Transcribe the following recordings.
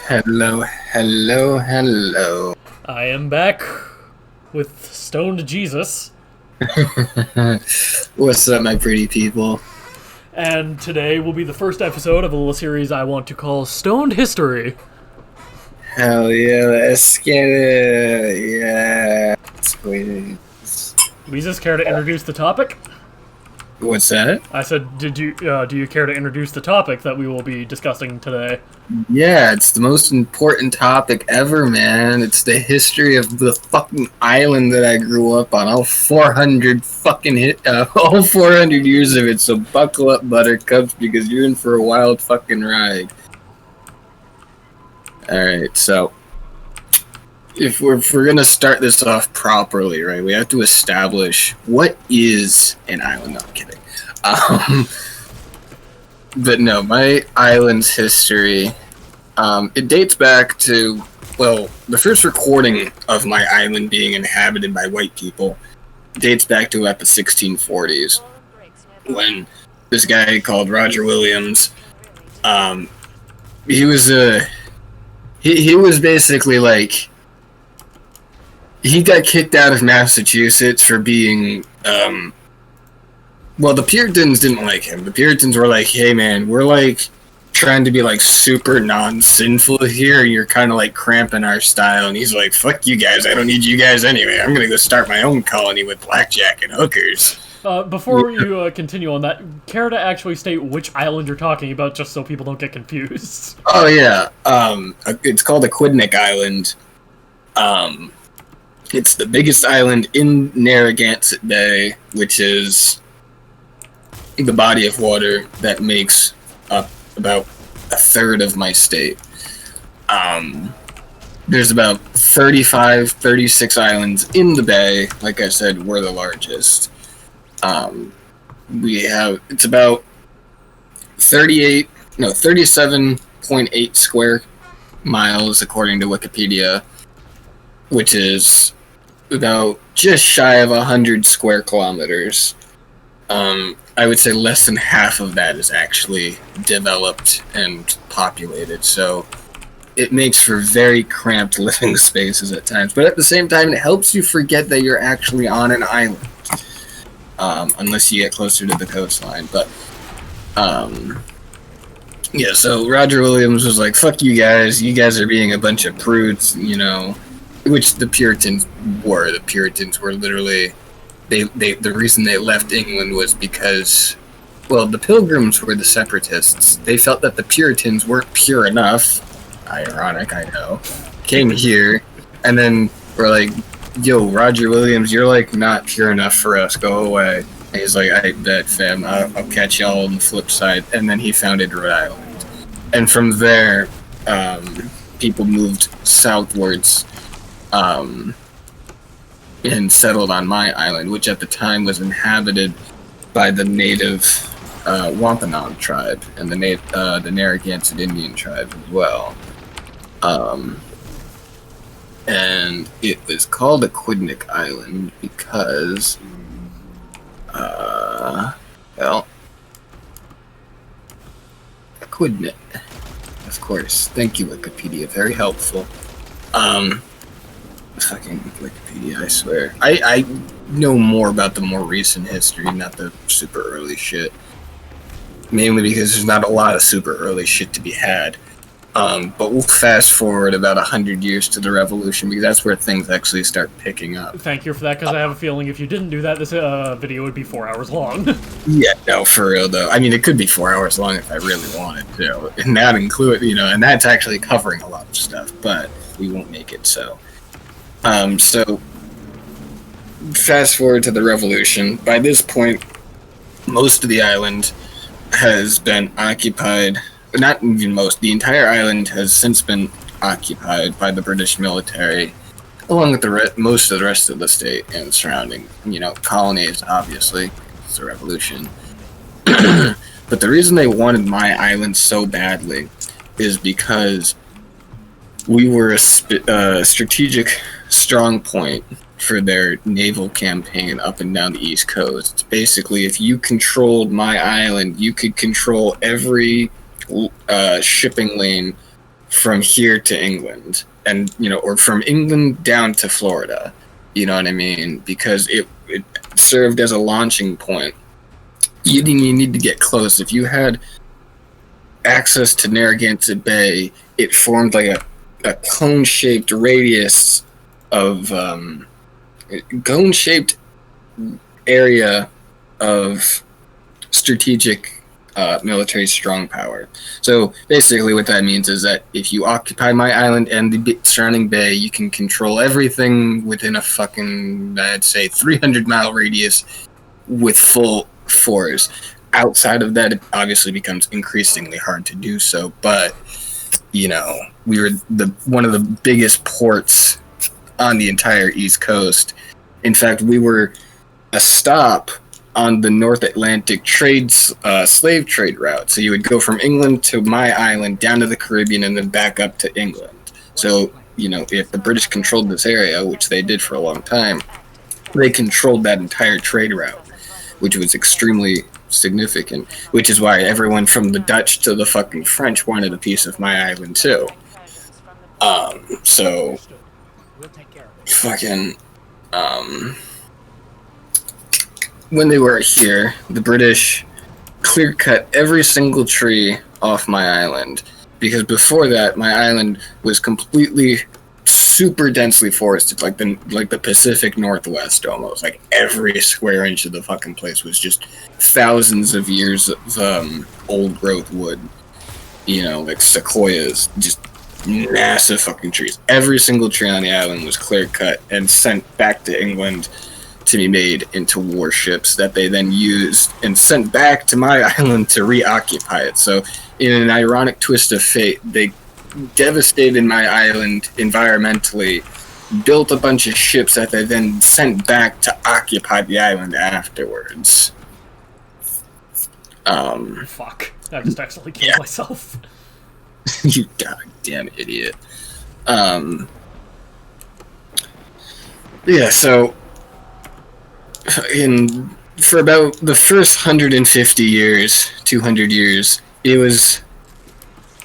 Hello, hello, hello. I am back with Stoned Jesus, What's up, my pretty people? and today will be the first episode of a little series I want to call Stoned History. Hell yeah, let's get it. Yeah. Jesus, care to introduce the topic? What's that? I said, do you care to introduce the topic that we will be discussing today? Yeah, it's the most important topic ever, man. It's the history of the fucking island that I grew up on. All 400 all 400 years of it. So buckle up, buttercups, because you're in for a wild fucking ride. Alright, so if we're gonna start this off properly, right, we have to establish what is an island. No, I'm kidding. But no, my island's history, it dates back to, well, the first recording of my island being inhabited by white people dates back to about the 1640s, when this guy called Roger Williams, he was he was basically like, he got kicked out of Massachusetts for being, well, the Puritans didn't like him. The Puritans were like, hey man, we're like trying to be like super non-sinful here, and you're kind of like cramping our style. And he's like, fuck you guys, I don't need you guys anyway. I'm gonna go start my own colony with blackjack and hookers. Before you continue on that, care to actually state which island you're talking about, just so people don't get confused? Oh yeah, it's called Aquidneck Island. It's the biggest island in Narragansett Bay, which is the body of water that makes up about a third of my state. There's about 35, 36 islands in the bay. Like I said, we're the largest. It's about 37.8 square miles according to Wikipedia, which is about just shy of 100 square kilometers. I would say less than half of that is actually developed and populated, so it makes for very cramped living spaces at times. But at the same time, it helps you forget that you're actually on an island, unless you get closer to the coastline. But yeah, so Roger Williams was like, fuck you guys are being a bunch of prudes, you know, which the Puritans were. The Puritans were literally, the reason they left England was because, well, the Pilgrims were the separatists. They felt that the Puritans weren't pure enough. Ironic, I know. Came here, and then were like, yo, Roger Williams, you're like not pure enough for us. Go away. And he's like, I bet, fam. I'll catch y'all on the flip side. And then he founded Rhode Island. And from there, people moved southwards, and settled on my island, which at the time was inhabited by the native Wampanoag tribe and the Narragansett Indian tribe as well. And it was called Aquidneck Island because, well, Aquidneck, of course. Thank you, Wikipedia. Very helpful. Fucking Wikipedia, I swear. I know more about the more recent history, not the super early shit. Mainly because there's not a lot of super early shit to be had. But we'll fast forward about 100 years to the Revolution, because that's where things actually start picking up. Thank you for that, because I have a feeling if you didn't do that, this video would be 4 hours long. Yeah, no, for real though. I mean, it could be 4 hours long if I really wanted to, and that include, you know, and that's actually covering a lot of stuff, but we won't make it so. So fast forward to the Revolution. By this point, most of the island has been occupied. Not even most. The entire island has since been occupied by the British military, along with most of the rest of the state and surrounding, you know, colonies. Obviously, it's the Revolution. But the reason they wanted my island so badly is because we were a strategic strong point for their naval campaign up and down the East Coast. Basically, if you controlled my island, you could control every shipping lane from here to England, and or from England down to Florida. You know what I mean? Because it served as a launching point. You didn't even need to get close. If you had access to Narragansett Bay, it formed like a cone-shaped radius of cone-shaped area of strategic military strong power. So basically what that means is that if you occupy my island and the surrounding bay, you can control everything within a fucking, I'd say, 300-mile radius with full force. Outside of that, it obviously becomes increasingly hard to do so, but we were one of the biggest ports on the entire East Coast. In fact, we were a stop on the North Atlantic slave trade route. So you would go from England to my island, down to the Caribbean, and then back up to England. So, if the British controlled this area, which they did for a long time, they controlled that entire trade route, which was extremely significant, which is why everyone from the Dutch to the fucking French wanted a piece of my island too. So fucking when they were here, the British clear-cut every single tree off my island, because before that, my island was completely super densely forested, like the Pacific Northwest almost. Like every square inch of the fucking place was just thousands of years of old growth wood, like sequoias, just massive fucking trees. Every single tree on the island was clear-cut and sent back to England to be made into warships that they then used and sent back to my island to reoccupy it. So in an ironic twist of fate, they devastated my island environmentally, built a bunch of ships that they then sent back to occupy the island afterwards. Fuck. I just accidentally killed myself. You goddamn idiot. Yeah, so for about the first 150 years, 200 years, it was,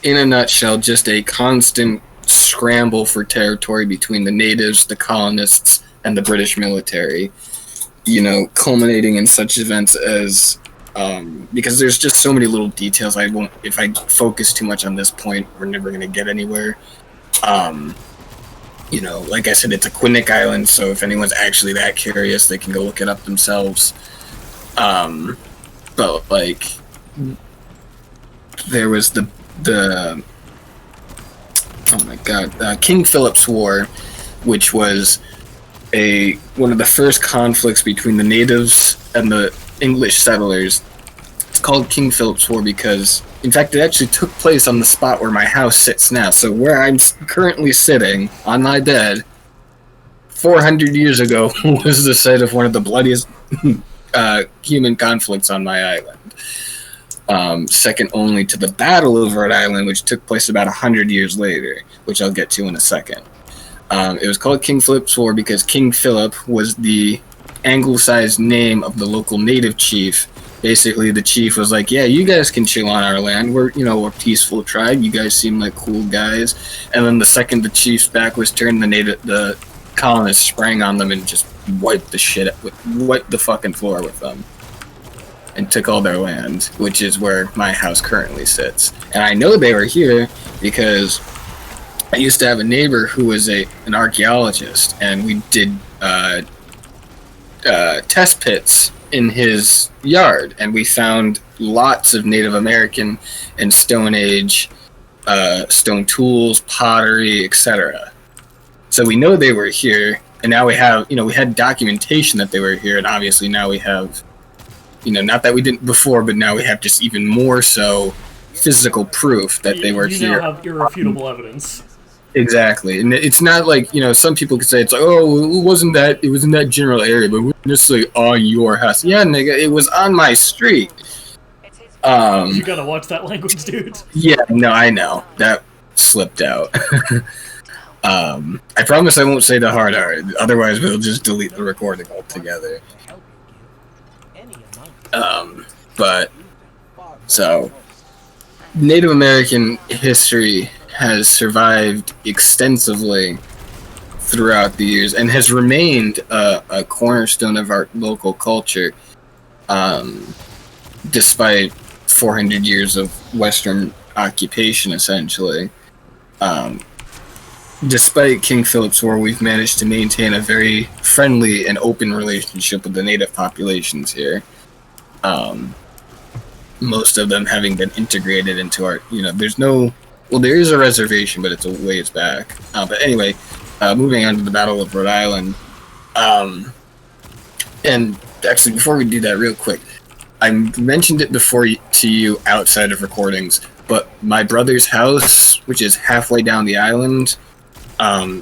in a nutshell, just a constant scramble for territory between the natives, the colonists, and the British military, culminating in such events as, because there's just so many little details, if I focus too much on this point, we're never going to get anywhere. Like I said, it's Aquidneck Island, so if anyone's actually that curious, they can go look it up themselves. But, there was the oh my god, King Philip's War, which was one of the first conflicts between the natives and the English settlers. It's called King Philip's War because, in fact, it actually took place on the spot where my house sits now. So where I'm currently sitting, on my bed, 400 years ago, was the site of one of the bloodiest human conflicts on my island. Second only to the Battle of Rhode Island, which took place about 100 years later, which I'll get to in a second. It was called King Philip's War because King Philip was the anglicized name of the local native chief. Basically, the chief was like, yeah, you guys can chill on our land. We're, a peaceful tribe. You guys seem like cool guys. And then the second the chief's back was turned, the colonists sprang on them and just wiped the fucking floor with them. And took all their land, which is where my house currently sits. And I know they were here because I used to have a neighbor who was an archaeologist, and we did test pits in his yard, and we found lots of Native American and Stone Age stone tools, pottery, etc. So we know they were here, and now we have, we had documentation that they were here, and obviously now we have, not that we didn't before, but now we have just even more so physical proof that they were here. You now have irrefutable evidence. Exactly, and it's not like, some people could say it's like, oh, it was in that general area, but we're just like on your house. Yeah, nigga, it was on my street. You gotta watch that language, dude. Yeah, no, I know. That slipped out. I promise I won't say the hard R, otherwise we'll just delete the recording altogether. But, so, Native American history has survived extensively throughout the years and has remained a cornerstone of our local culture, despite 400 years of Western occupation, essentially. Despite King Philip's War, we've managed to maintain a very friendly and open relationship with the native populations here. Most of them having been integrated into our, there is a reservation, but it's a ways back. But anyway, moving on to the Battle of Rhode Island. And actually, before we do that, real quick, I mentioned it before to you outside of recordings, but my brother's house, which is halfway down the island,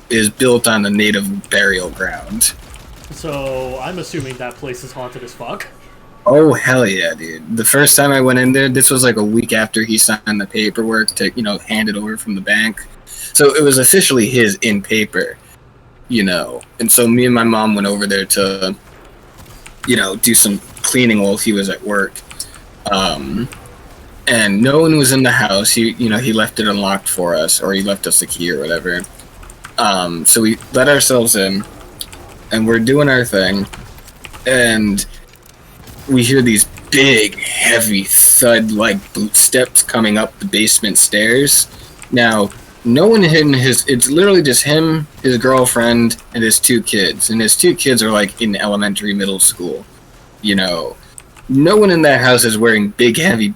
is built on the native burial ground. So, I'm assuming that place is haunted as fuck. Oh, hell yeah, dude. The first time I went in there, this was like a week after he signed the paperwork to, hand it over from the bank. So it was officially his in paper, And so me and my mom went over there to, do some cleaning while he was at work. And no one was in the house. He left it unlocked for us, or he left us a key or whatever. So we let ourselves in, and we're doing our thing, and we hear these big, heavy, thud-like boot steps coming up the basement stairs. Now, no one it's literally just him, his girlfriend, and his 2 kids. And his 2 kids are, like, in elementary, middle school. No one in that house is wearing big, heavy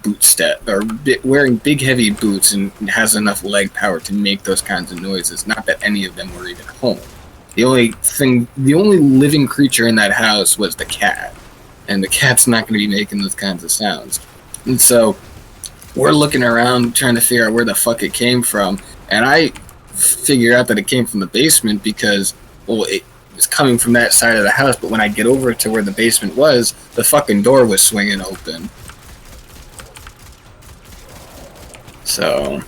wearing big, heavy boots and has enough leg power to make those kinds of noises. Not that any of them were even home. The only living creature in that house was the cat. And the cat's not going to be making those kinds of sounds. And so we're looking around trying to figure out where the fuck it came from. And I figure out that it came from the basement because, it was coming from that side of the house. But when I get over to where the basement was, the fucking door was swinging open. So,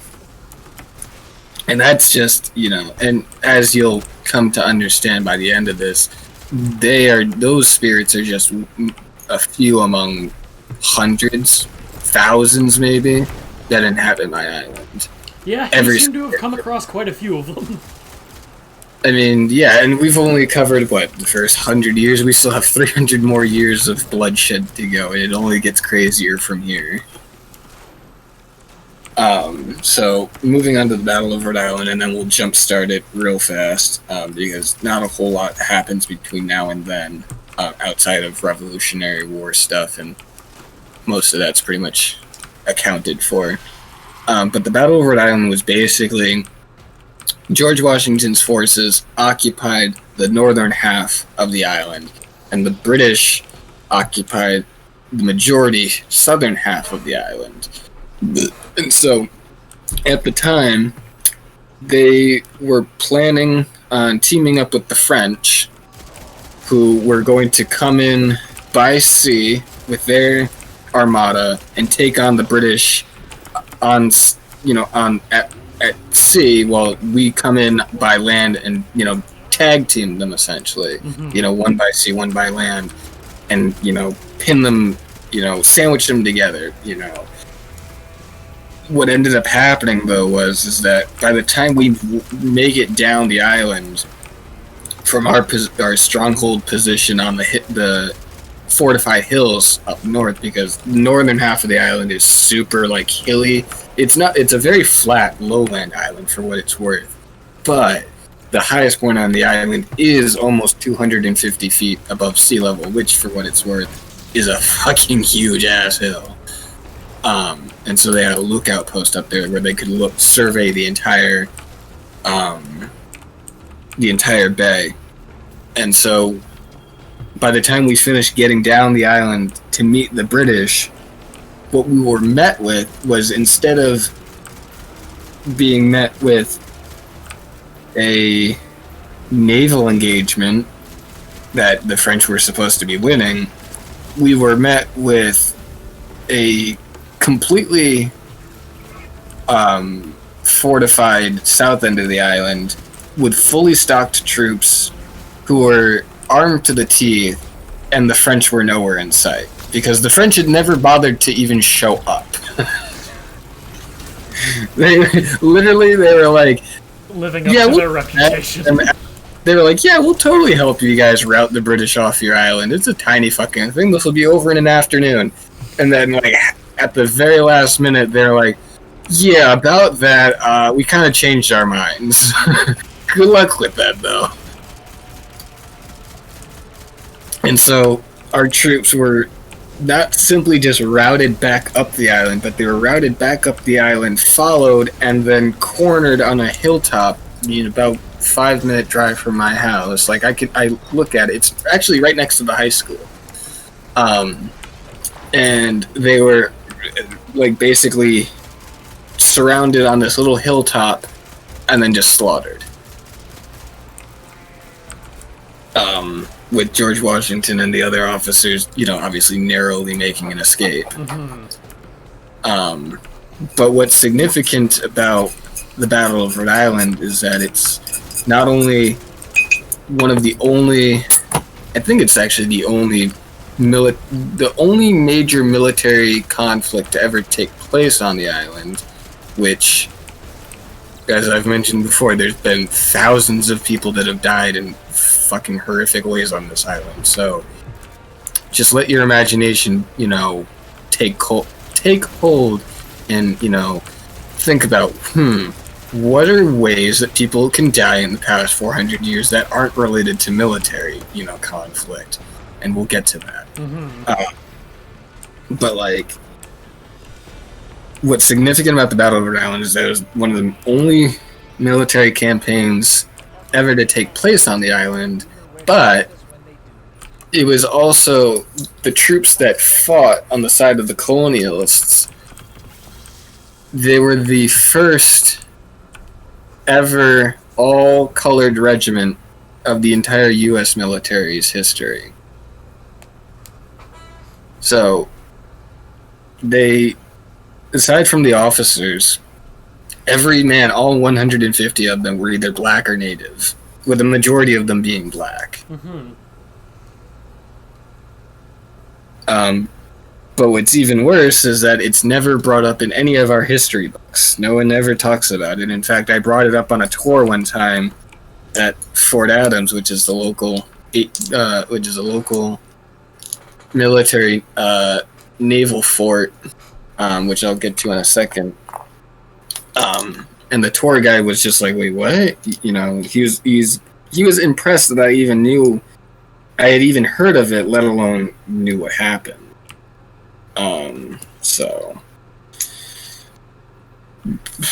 and that's just, and as you'll come to understand by the end of this, those spirits are just a few among hundreds, thousands maybe, that inhabit my island. Yeah, you seem to have come across quite a few of them. I mean, yeah, and we've only covered, the first 100 years? We still have 300 more years of bloodshed to go, and it only gets crazier from here. So, moving on to the Battle of Rhode Island, and then we'll jumpstart it real fast, because not a whole lot happens between now and then, outside of Revolutionary War stuff, and most of that's pretty much accounted for. But the Battle of Rhode Island was basically George Washington's forces occupied the northern half of the island, and the British occupied the majority southern half of the island. And so, at the time, they were planning on teaming up with the French, who were going to come in by sea with their armada and take on the British at sea, while we come in by land and tag team them essentially. Mm-hmm. One by sea, one by land, and pin them, sandwich them together. What ended up happening though is that by the time we make it down the island from our stronghold position on the fortified hills up north, because the northern half of the island is super hilly. It's a very flat lowland island for what it's worth, but the highest point on the island is almost 250 feet above sea level, which for what it's worth is a fucking huge ass hill. And so they had a lookout post up there where they could survey the entire bay. And so by the time we finished getting down the island to meet the British, what we were met with was, instead of being met with a naval engagement that the French were supposed to be winning, we were met with a completely fortified south end of the island with fully stocked troops who were armed to the teeth, and the French were nowhere in sight because the French had never bothered to even show up. They were like, living up to their reputation. And they were like, yeah, we'll totally help you guys rout the British off your island. It's a tiny fucking thing. This will be over in an afternoon. And then, like, at the very last minute, they're like, yeah, about that, we kind of changed our minds. Good luck with that, though. And so, our troops were not simply just routed back up the island, but they were routed back up the island, followed, and then cornered on a hilltop, about 5-minute drive from my house. Like, I look at it, it's actually right next to the high school. And they were, like, basically surrounded on this little hilltop, and then just slaughtered. With George Washington and the other officers, obviously narrowly making an escape. But what's significant about the Battle of Rhode Island is that it's not only one of the only, I think it's actually the only major military conflict to ever take place on the island, which, as I've mentioned before, there's been thousands of people that have died in fucking horrific ways on this island. So just let your imagination, take hold and, think about, what are ways that people can die in the past 400 years that aren't related to military, conflict? And we'll get to that. But, like, what's significant about the Battle of Rhode Island is that it was one of the only military campaigns ever to take place on the island, but it was also the troops that fought on the side of the colonialists. They were the first ever all-colored regiment of the entire U.S. military's history. So, they, aside from the officers, every man, all 150 of them, were either black or native, with the majority of them being black. But what's even worse is that it's never brought up in any of our history books. No one ever talks about it. In fact, I brought it up on a tour one time at Fort Adams, which is a local military naval fort, which I'll get to in a second. And the tour guide was just like, "Wait, what?" He was impressed that I had even heard of it, let alone knew what happened. So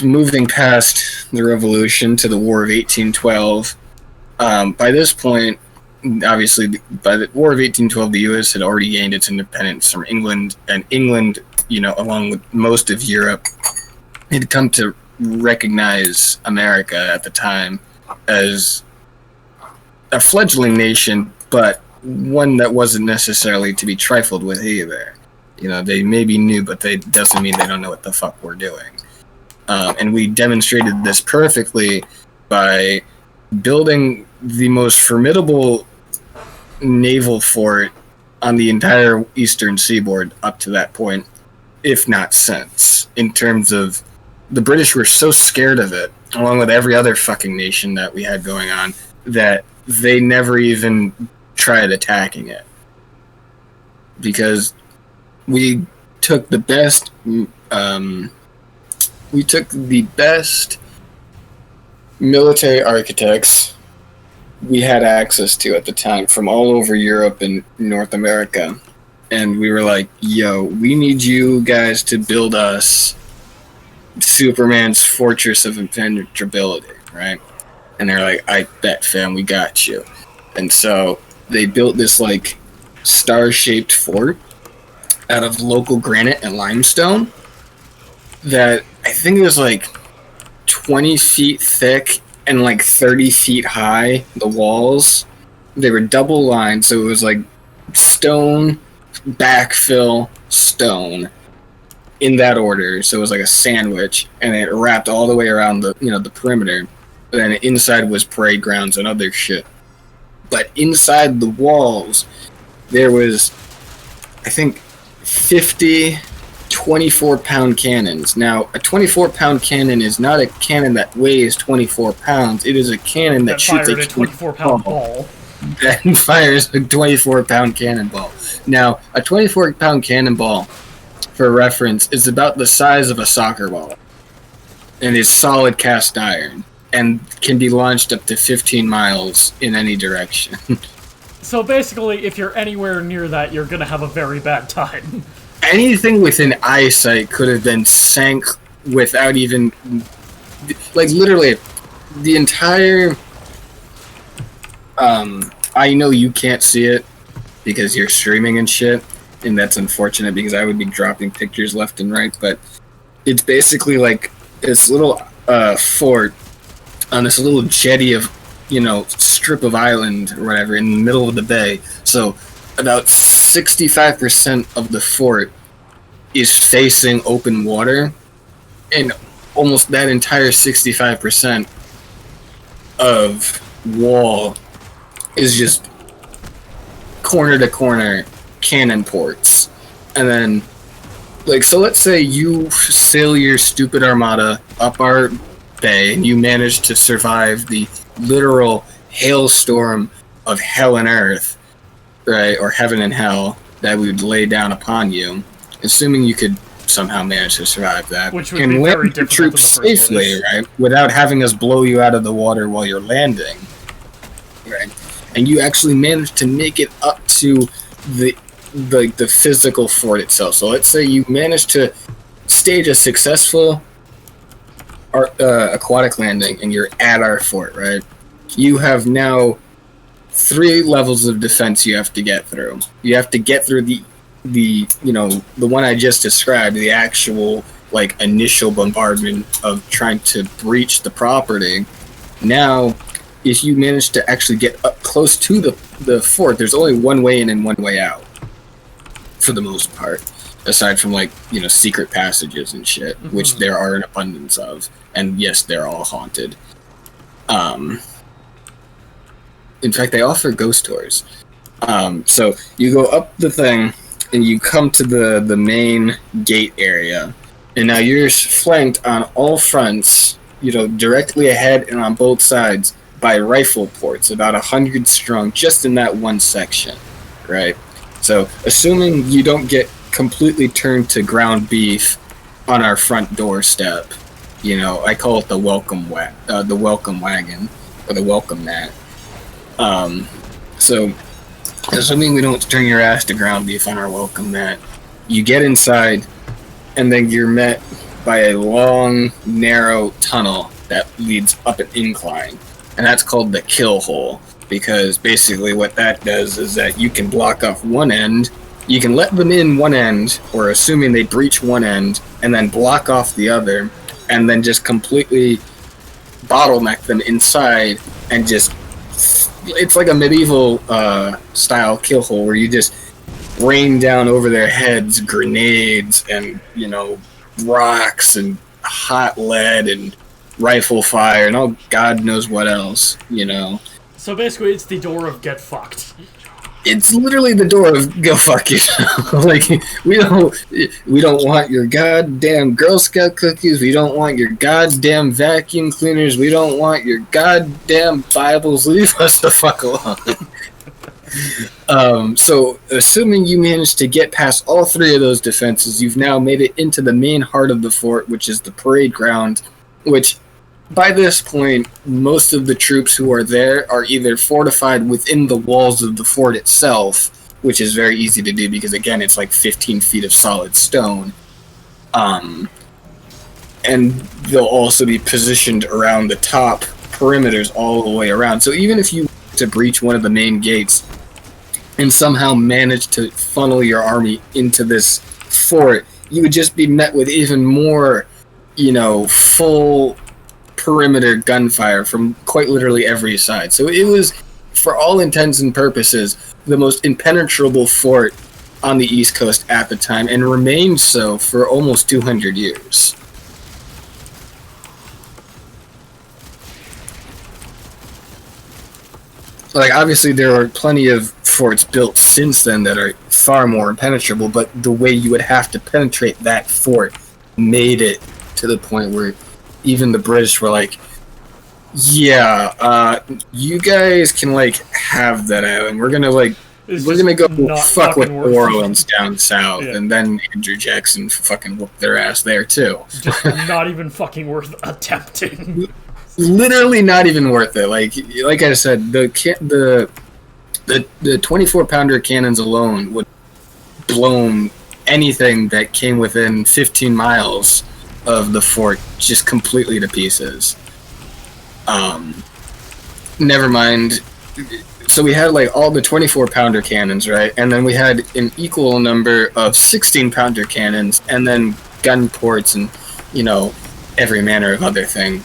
moving past the Revolution to the War of 1812, by this point, obviously, by the War of 1812, the U.S. had already gained its independence from England, and England, along with most of Europe, had come to recognize America at the time as a fledgling nation, but one that wasn't necessarily to be trifled with either. They may be new, but that doesn't mean they don't know what the fuck we're doing. And we demonstrated this perfectly by building the most formidable naval fort on the entire eastern seaboard up to that point, if not since, in terms of the British were so scared of it, along with every other fucking nation that we had going on, that they never even tried attacking it. Because we took the best military architects we had access to at the time from all over Europe and North America, and we were like, yo, we need you guys to build us Superman's fortress of impenetrability, right? And they're like, I bet, fam, we got you. And so they built this like star-shaped fort out of local granite and limestone that I think it was like 20 feet thick and like 30 feet high. The walls, they were double lined, so it was like stone, backfill, stone, in that order. So it was like a sandwich, and it wrapped all the way around the the perimeter. And then inside was parade grounds and other shit. But inside the walls, there was, I think, 50 24-pound cannons. Now, a 24-pound cannon is not a cannon that weighs 24 pounds. It is a cannon that shoots a 24-pound ball. That fires a 24-pound cannonball. Now, a 24-pound cannonball, for reference, is about the size of a soccer ball and is solid cast iron and can be launched up to 15 miles in any direction. So basically, if you're anywhere near that, you're gonna have a very bad time. Anything within eyesight could have been sank without even... Like, literally, the entire... I know you can't see it because you're streaming and shit, and that's unfortunate because I would be dropping pictures left and right, but it's basically like this little fort on this little jetty of, you know, strip of island or whatever in the middle of the bay. So about 65% of the fort is facing open water, and almost that entire 65% of wall is just corner to corner cannon ports. And then, like, so let's say you sail your stupid armada up our bay and you manage to survive the literal hailstorm of hell and earth, right, or heaven and hell that we would lay down upon you, assuming you could somehow manage to survive that, which would be very difficult troops safely, right, without having us blow you out of the water while you're landing, right, and you actually manage to make it up to the physical fort itself. So let's say you manage to stage a successful aquatic landing and you're at our fort, right? You have now 3 levels of defense you have to get through. You have to get through the you know, the one I just described, the actual like initial bombardment of trying to breach the property. Now, if you manage to actually get up close to the fort, there's only one way in and one way out, for the most part, aside from, like, you know, secret passages and shit, which there are an abundance of, and yes, they're all haunted. In fact, they offer ghost tours. So you go up the thing, and you come to the main gate area, and now you're flanked on all fronts, you know, directly ahead and on both sides, by rifle ports, about 100 strong, just in that one section, right? So, assuming you don't get completely turned to ground beef on our front doorstep, you know, I call it the welcome wagon, or the welcome mat. So, assuming we don't turn your ass to ground beef on our welcome mat, you get inside, and then you're met by a long, narrow tunnel that leads up an incline. And that's called the kill hole, because basically what that does is that you can block off one end, you can let them in one end, or assuming they breach one end, and then block off the other, and then just completely bottleneck them inside, and just, it's like a medieval style kill hole where you just rain down over their heads grenades and, you know, rocks and hot lead and rifle fire and all God knows what else, you know. So basically, it's the door of get fucked. It's literally the door of go fuck yourself. Like, we don't want your goddamn Girl Scout cookies. We don't want your goddamn vacuum cleaners. We don't want your goddamn Bibles. Leave us the fuck alone. So, assuming you managed to get past all 3 of those defenses, you've now made it into the main heart of the fort, which is the parade ground, which, by this point, most of the troops who are there are either fortified within the walls of the fort itself, which is very easy to do because, again, it's like 15 feet of solid stone. And they'll also be positioned around the top perimeters all the way around. So even if you were to breach one of the main gates and somehow manage to funnel your army into this fort, you would just be met with even more, you know, full perimeter gunfire from quite literally every side. So it was, for all intents and purposes, the most impenetrable fort on the East Coast at the time, and remained so for almost 200 years. Like, obviously there are plenty of forts built since then that are far more impenetrable, but the way you would have to penetrate that fort made it to the point where even the British were like, yeah, you guys can like have that island. We're gonna go fuck with New Orleans down south, and then Andrew Jackson fucking whooped their ass there too. Just not even fucking worth attempting. Literally not even worth it. Like I said, the 24-pounder cannons alone would blown anything that came within 15 miles of the fort just completely to pieces. Never mind. So we had like all the 24-pounder cannons, right? And then we had an equal number of 16-pounder cannons, and then gun ports and, every manner of other thing,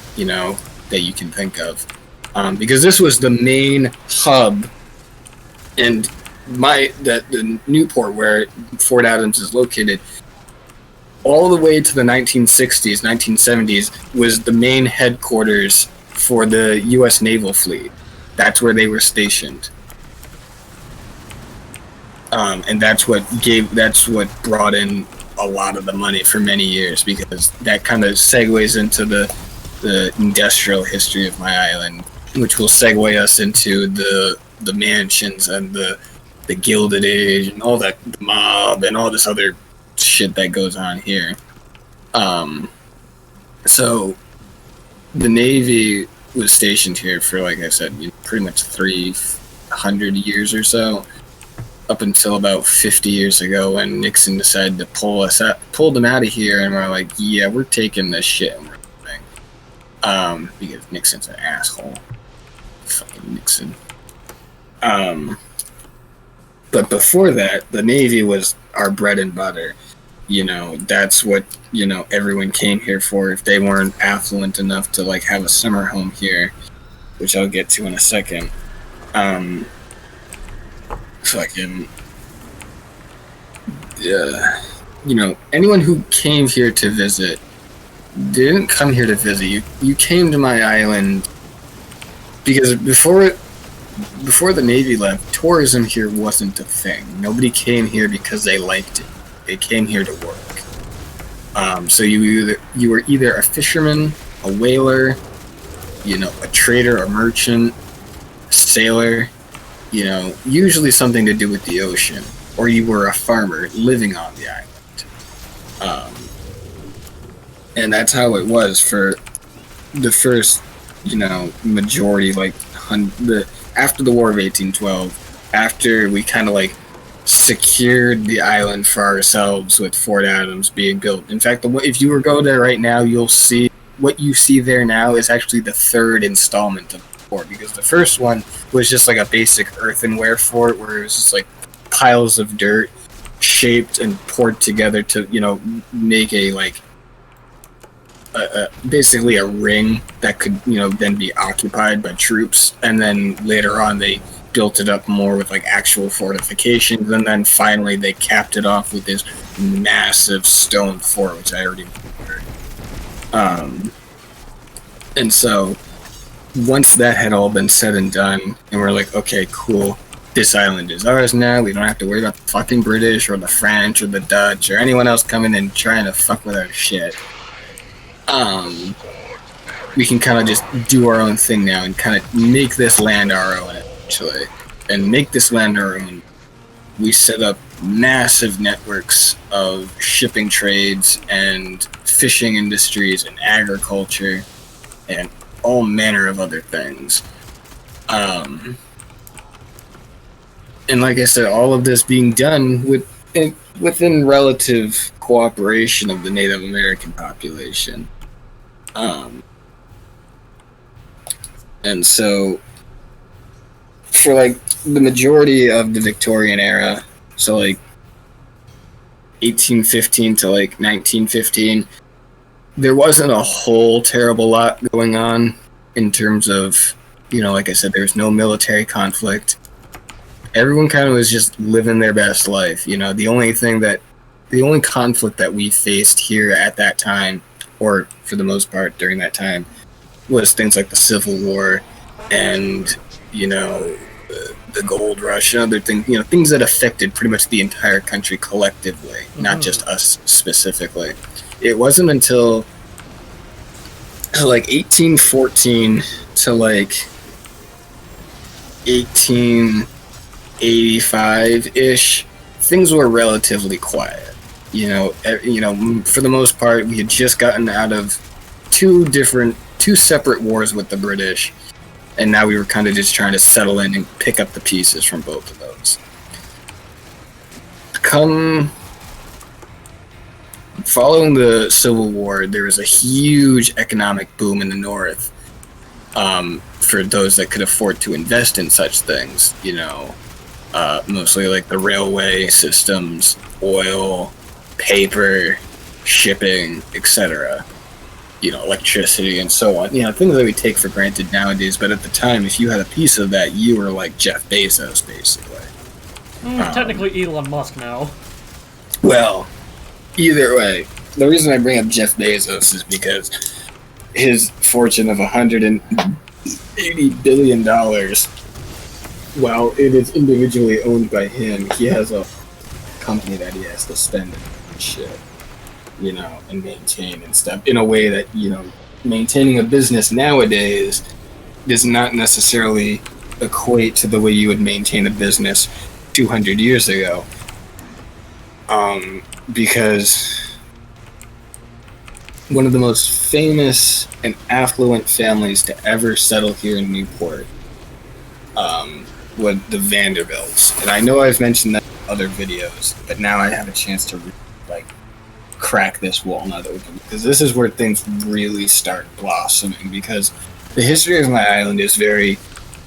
that you can think of. Because this was the main hub, and the Newport where Fort Adams is located, all the way to the 1960s, 1970s, was the main headquarters for the U.S. Naval Fleet. That's where they were stationed. And that's what brought in a lot of the money for many years, because that kind of segues into the industrial history of my island, which will segue us into the mansions and the Gilded Age and all that, the mob and all this other shit that goes on here. So the Navy was stationed here for, like I said, pretty much 300 years or so, up until about 50 years ago when Nixon decided to pull them out of here, and we're like, yeah, we're taking this shit and we're leaving. Because Nixon's an asshole. Fucking Nixon. But before that, the Navy was our bread and butter. That's what, everyone came here for if they weren't affluent enough to, like, have a summer home here, which I'll get to in a second. Anyone who came here to visit didn't come here to visit. You came to my island because before the Navy left, tourism here wasn't a thing. Nobody came here because they liked it. They came here to work. So you were either a fisherman, a whaler, a trader, a merchant, a sailor, usually something to do with the ocean, or you were a farmer living on the island. And that's how it was for the first, majority, after the War of 1812, after we kind of secured the island for ourselves with Fort Adams being built. In fact, if you go there right now, you'll see what you see there now is actually the third installment of the fort, because the first one was just like a basic earthenware fort where it was just like piles of dirt shaped and poured together to, make basically a ring that could, then be occupied by troops. And then later on they built it up more with actual fortifications, and then finally they capped it off with this massive stone fort, which I already remember. And so once that had all been said and done, and we're like, okay, cool, this island is ours now, we don't have to worry about the fucking British or the French or the Dutch or anyone else coming in trying to fuck with our shit. We can kind of just do our own thing now and kind of make this land our own, actually. And make this land our own. We set up massive networks of shipping trades and fishing industries and agriculture and all manner of other things. And like I said, all of this being done within relative cooperation of the Native American population. And so for the majority of the Victorian era, so 1815 to 1915, there wasn't a whole terrible lot going on in terms of, like I said, there was no military conflict. Everyone kind of was just living their best life. The only conflict that we faced here at that time, or for the most part during that time, was things like the Civil War and, the gold rush and other things, things that affected pretty much the entire country collectively, not just us specifically. It wasn't until like 1814 to like 1885-ish, things were relatively quiet. For the most part, we had just gotten out of two separate wars with the British, and now we were kind of just trying to settle in and pick up the pieces from both of those. Following the Civil War, there was a huge economic boom in the North, for those that could afford to invest in such things, mostly like the railway systems, oil, paper, shipping, etc., electricity and so on. Things that we take for granted nowadays, but at the time, if you had a piece of that, you were like Jeff Bezos, basically. Technically Elon Musk now. Well, either way, the reason I bring up Jeff Bezos is because his fortune of $180 billion, while it is individually owned by him, he has a company that he has to spend and shit, and maintain and stuff in a way that, maintaining a business nowadays does not necessarily equate to the way you would maintain a business 200 years ago. Because one of the most famous and affluent families to ever settle here in Newport was the Vanderbilts. And I know I've mentioned that in other videos, but now I have a chance to crack this walnut open, because this is where things really start blossoming, because the history of my island is very,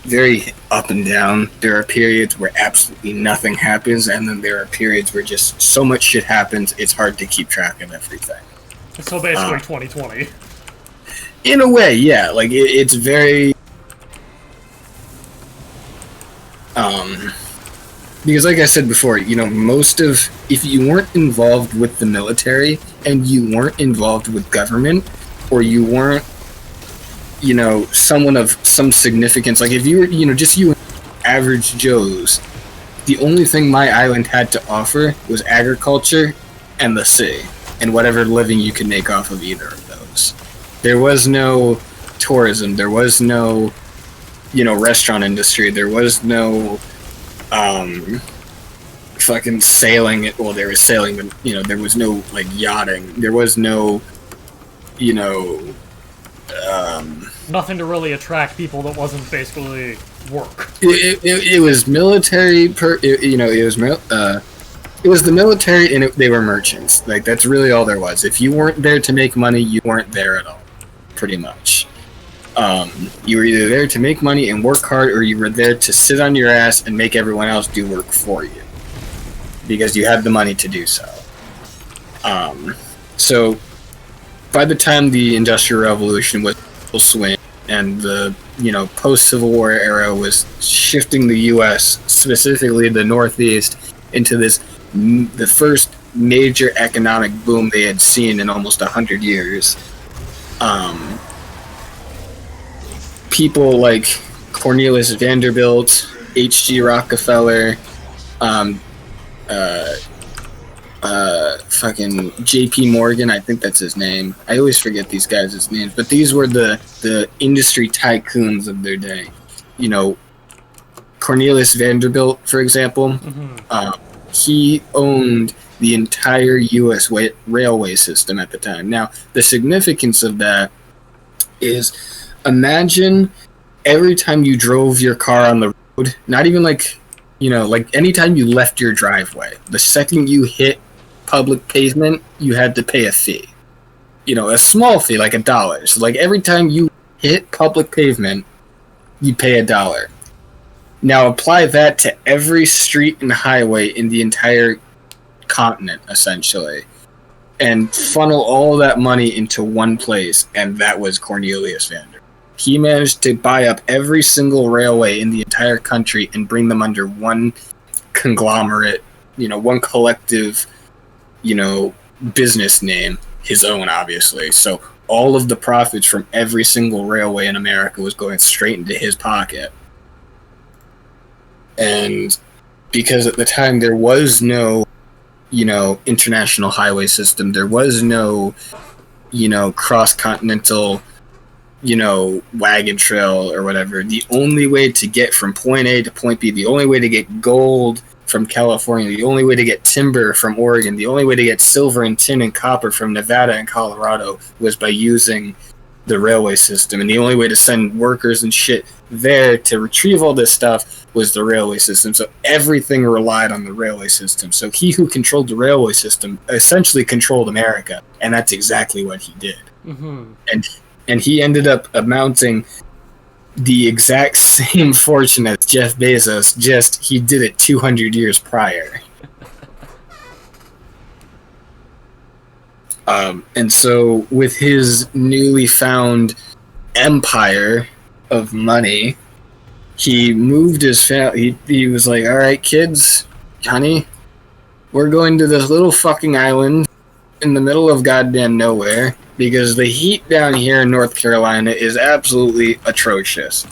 very up and down. There are periods where absolutely nothing happens, and then there are periods where just so much shit happens, it's hard to keep track of everything. So basically 2020. In a way, yeah. Like, it's very... because like I said before, if you weren't involved with the military, and you weren't involved with government, or you weren't, someone of some significance, like if you were, just you average Joes, the only thing my island had to offer was agriculture and the sea, and whatever living you could make off of either of those. There was no tourism, there was no, restaurant industry, there was no, fucking sailing. Well, there was sailing, but, there was no, yachting. There was no, nothing to really attract people that wasn't basically work. It was military, it was the military, and they were merchants. Like, that's really all there was. If you weren't there to make money, you weren't there at all, pretty much. You were either there to make money and work hard, or you were there to sit on your ass and make everyone else do work for you, because you had the money to do so. So by the time the Industrial Revolution was full swing, and the post-Civil War era was shifting the U.S., specifically the Northeast, into the first major economic boom they had seen in almost 100 years. People like Cornelius Vanderbilt, H.G. Rockefeller, fucking J.P. Morgan, I think that's his name. I always forget these guys' names, but these were the industry tycoons of their day. Cornelius Vanderbilt, for example, he owned the entire U.S. railway system at the time. Now, the significance of that is, imagine every time you drove your car on the road, not even anytime you left your driveway, the second you hit public pavement, you had to pay a fee. A small fee, like $1. So, every time you hit public pavement, you pay $1. Now, apply that to every street and highway in the entire continent, essentially, and funnel all that money into one place, and that was Cornelius Vanderbilt. He managed to buy up every single railway in the entire country and bring them under one conglomerate, one collective, business name, his own, obviously. So all of the profits from every single railway in America was going straight into his pocket. And because at the time there was no, international highway system, there was no, cross-continental, wagon trail or whatever. The only way to get from point A to point B, the only way to get gold from California, the only way to get timber from Oregon, the only way to get silver and tin and copper from Nevada and Colorado was by using the railway system. And the only way to send workers and shit there to retrieve all this stuff was the railway system. So everything relied on the railway system. So he who controlled the railway system essentially controlled America, and that's exactly what he did. Mm-hmm. And he ended up amounting the exact same fortune as Jeff Bezos, just he did it 200 years prior. And so with his newly found empire of money, he moved his family. He was like, all right, kids, honey, we're going to this little fucking island in the middle of goddamn nowhere because the heat down here in North Carolina is absolutely atrocious.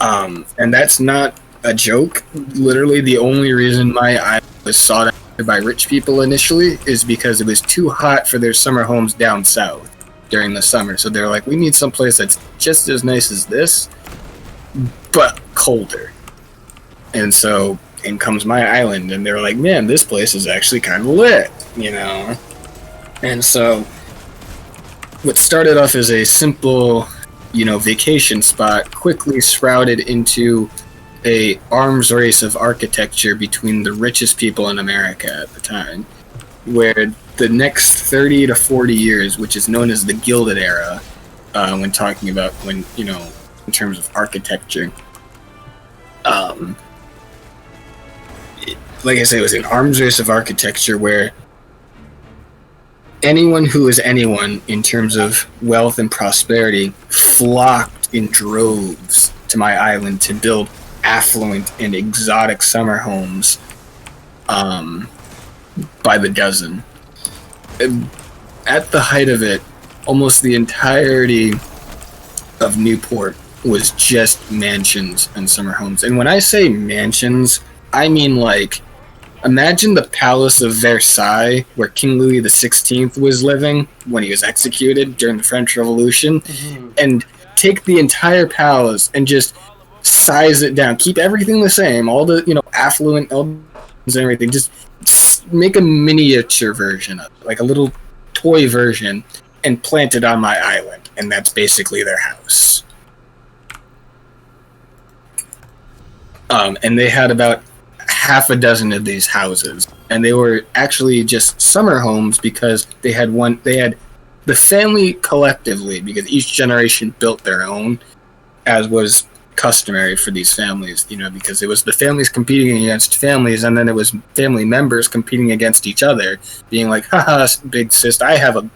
And that's not a joke. Literally, the only reason my island was sought after by rich people initially is because it was too hot for their summer homes down south during the summer. So they're like, we need someplace that's just as nice as this, but colder. And so in comes my island, and they're like, man, this place is actually kind of lit, And so what started off as a simple, vacation spot quickly sprouted into a arms race of architecture between the richest people in America at the time, where the next 30 to 40 years, which is known as the Gilded Era, when talking about in terms of architecture, like I say, it was an arms race of architecture where anyone who is anyone in terms of wealth and prosperity flocked in droves to my island to build affluent and exotic summer homes by the dozen. At the height of it, almost the entirety of Newport was just mansions and summer homes. And when I say mansions, I mean imagine the Palace of Versailles, where King Louis XVI was living when he was executed during the French Revolution, and take the entire palace and just size it down. Keep everything the same, all the, affluent elements and everything. Just make a miniature version of it, like a little toy version, and plant it on my island. And that's basically their house. And they had about half a dozen of these houses, and they were actually just summer homes because they had the family collectively, because each generation built their own, as was customary for these families, because it was the families competing against families, and then it was family members competing against each other, being like, haha, big sis, I have a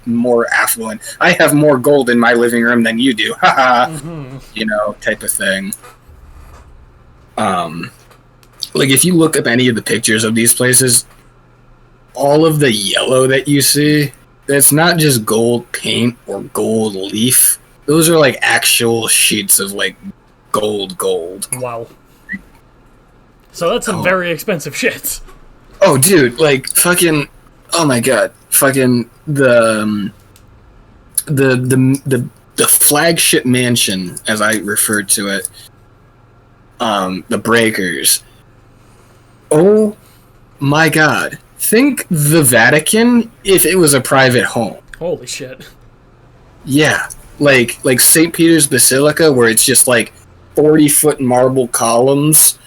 more affluent, I have more gold in my living room than you do, haha, type of thing. If you look up any of the pictures of these places, all of the yellow that you see, that's not just gold paint or gold leaf. Those are actual sheets of gold. Wow. So that's some very expensive shit. Oh, dude, fucking, oh my god, fucking the flagship mansion, as I referred to it, the Breakers. Oh my god. Think the Vatican if it was a private home. Holy shit. Yeah. Like St. Peter's Basilica, where it's just 40-foot marble columns,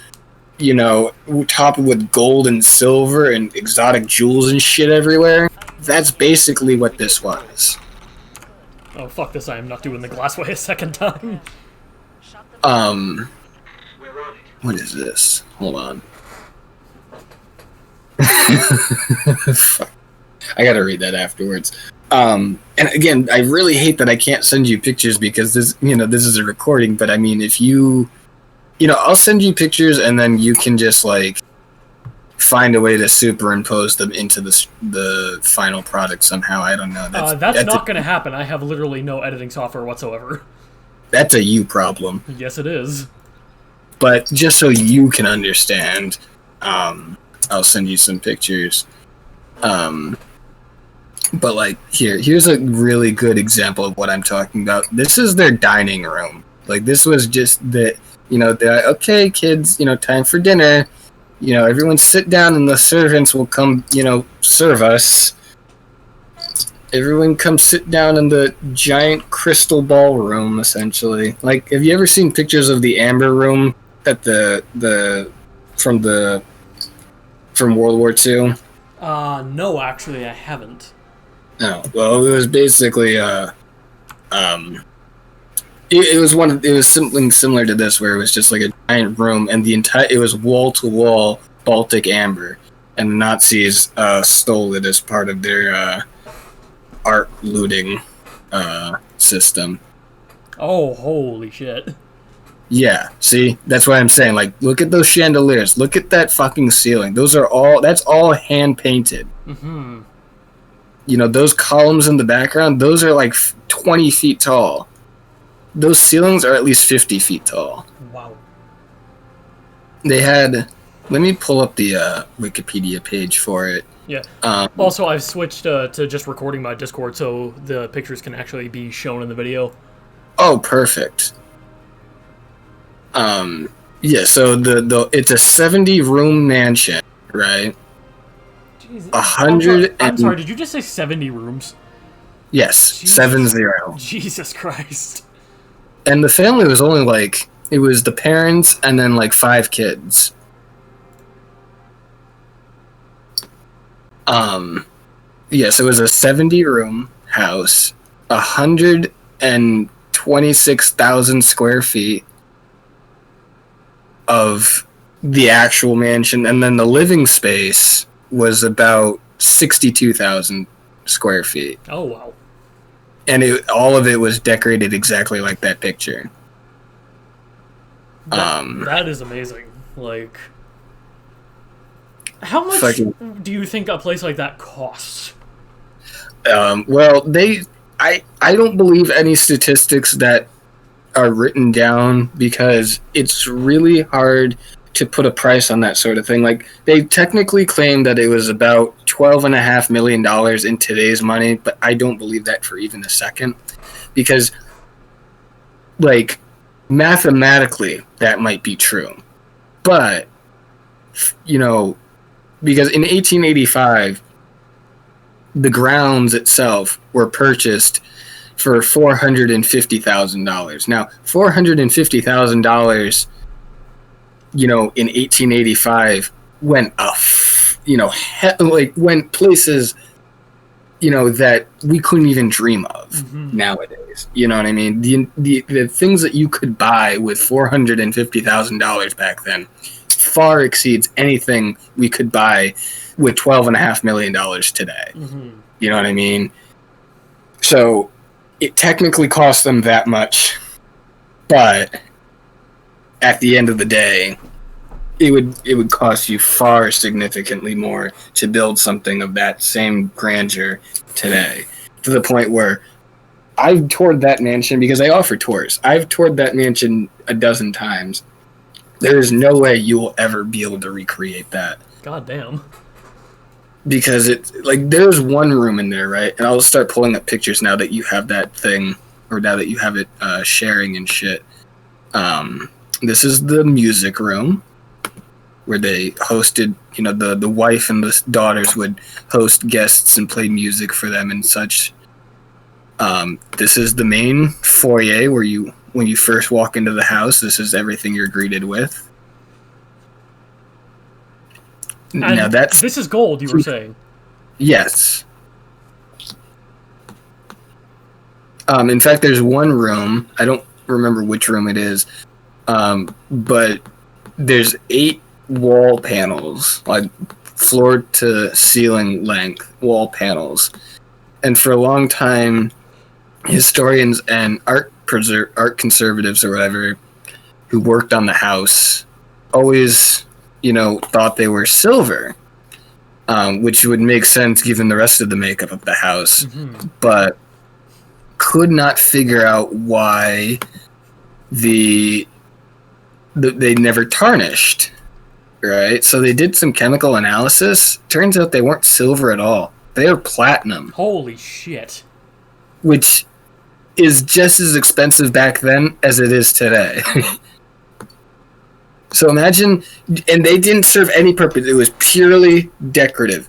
topped with gold and silver and exotic jewels and shit everywhere. That's basically what this was. Oh, fuck this, I am not doing the glassway a second time. What is this? Hold on. Fuck. I gotta read that afterwards. And again, I really hate that I can't send you pictures because this is a recording, but I mean, if I'll send you pictures and then you can just find a way to superimpose them into the final product somehow. I don't know. That's not gonna happen. I have literally no editing software whatsoever. That's a you problem. Yes, it is. But just so you can understand, I'll send you some pictures. But like here's a really good example of what I'm talking about. This is their dining room. Like this was just the, they're like, okay, kids, time for dinner. Everyone sit down and the servants will come, serve us. Everyone come sit down in the giant crystal ballroom, essentially. Like, have you ever seen pictures of the Amber Room at from World War II? No, actually, I haven't. No. Well, it was basically it was something similar to this, where it was just like a giant room, and it was wall to wall Baltic amber, and the Nazis stole it as part of their art looting system. Oh, holy shit. Yeah, see, that's what I'm saying. Like, look at those chandeliers. Look at that fucking ceiling. That's all hand painted. Mm-hmm. Those columns in the background, those are like 20 feet tall. Those ceilings are at least 50 feet tall. Wow. They had... Let me pull up the Wikipedia page for it. Yeah. Also, I've switched to just recording my Discord, so the pictures can actually be shown in the video. Oh, perfect. Yeah, so it's a 70-room mansion, right? Jesus. 100. I'm sorry, did you just say 70 rooms? Yes, Jesus. 70. Jesus Christ. And the family was only like, it was the parents and then like 5 kids. Yes, it was a 70-room house, 126,000 square feet of the actual mansion, and then the living space was about 62,000 square feet. Oh, wow. And all of it was decorated exactly like that picture. That is amazing. Like, how much do you think a place like that costs? Well, I don't believe any statistics that are written down, because it's really hard to put a price on that sort of thing. Like, they technically claim that it was about $12.5 million in today's money, but I don't believe that for even a second, because, like, mathematically that might be true, but because in 1885 the grounds itself were purchased for $450,000. Now, $450,000, in 1885 went went places, that we couldn't even dream of nowadays. You know what I mean? The things that you could buy with $450,000 back then far exceeds anything we could buy with $12.5 million today. You know what I mean? So it technically cost them that much, but at the end of the day, it would cost you far significantly more to build something of that same grandeur today, to the point where I've toured that mansion, because they offer tours. I've toured that mansion a dozen times. There is no way you will ever be able to recreate that. God damn. Because it's like, there's one room in there, right? And I'll start pulling up pictures now that you have that thing, or now that you have it sharing and shit. This is the music room, where they hosted, the wife and the daughters would host guests and play music for them and such. This is the main foyer, where when you first walk into the house, this is everything you're greeted with. And now this is gold, you were saying? Yes. In fact, there's one room, I don't remember which room it is, but there's 8 wall panels, like floor to ceiling length wall panels. And for a long time, historians and art conservatives or whatever who worked on the house always, thought they were silver, which would make sense given the rest of the makeup of the house, but could not figure out why the they never tarnished, right? So they did some chemical analysis. Turns out they weren't silver at all. They were platinum. Holy shit. Which is just as expensive back then as it is today. So imagine, and they didn't serve any purpose. It was purely decorative,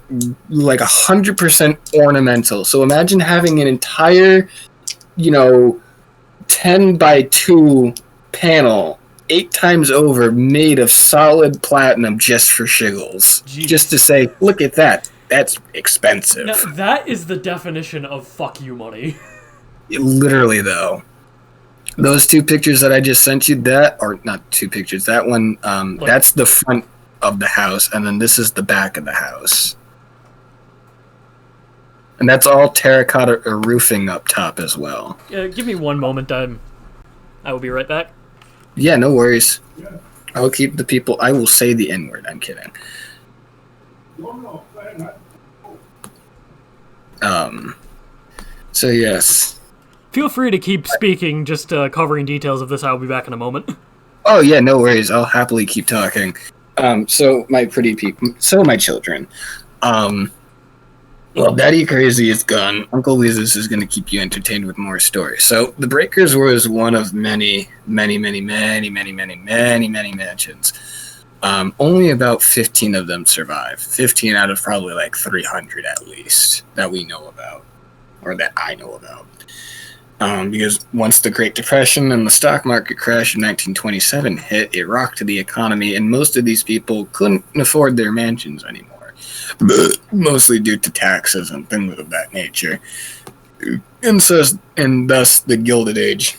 like 100% ornamental. So imagine having an entire, 10 by 2 panel 8 times over made of solid platinum just for shiggles. Jeez. Just to say, look at that. That's expensive. Now, that is the definition of fuck you money. Literally, though. Those 2 pictures that I just sent you, or not 2 pictures, that one, that's the front of the house, and then this is the back of the house. And that's all terracotta roofing up top as well. Give me one moment, I will be right back. Yeah, no worries. I'll keep the people, I will say the N-word, I'm kidding. So yes. Feel free to keep speaking, just covering details of this. I'll be back in a moment. Oh yeah, no worries. I'll happily keep talking. So my pretty people, so my children. Well, Daddy Crazy is gone. Uncle Weezus is going to keep you entertained with more stories. So the Breakers was one of many mansions. Only about 15 of them survived. 15 out of probably like 300 at least that we know about, or that I know about. Because once the Great Depression and the stock market crash in 1927 hit, it rocked the economy, and most of these people couldn't afford their mansions anymore. Mostly due to taxes and things of that nature. And thus the Gilded Age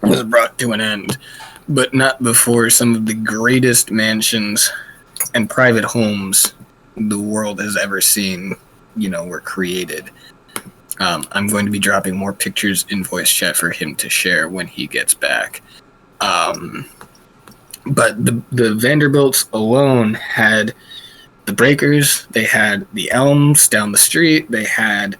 was brought to an end, but not before some of the greatest mansions and private homes the world has ever seen, were created. I'm going to be dropping more pictures in voice chat for him to share when he gets back. But the Vanderbilts alone had the Breakers, they had the Elms down the street, they had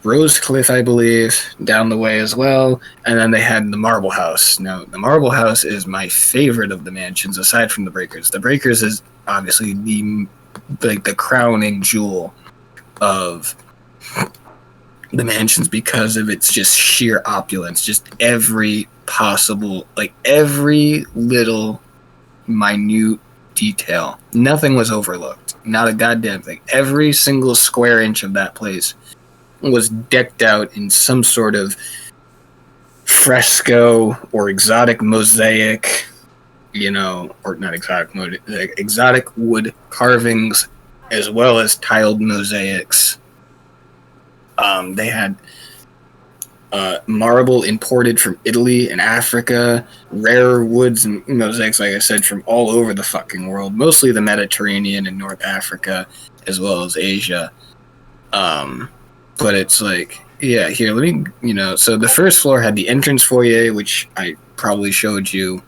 Rose Cliff, I believe, down the way as well, and then they had the Marble House. Now, the Marble House is my favorite of the mansions, aside from the Breakers. The Breakers is obviously the crowning jewel of the mansions because of its just sheer opulence, just every possible, every little minute detail. Nothing was overlooked. Not a goddamn thing. Every single square inch of that place was decked out in some sort of fresco or exotic mosaic, or not exotic wood carvings, as well as tiled mosaics. They had marble imported from Italy and Africa, rare woods and mosaics, like I said, from all over the fucking world, mostly the Mediterranean and North Africa, as well as Asia. But it's here, let me, so the first floor had the entrance foyer, which I probably showed you.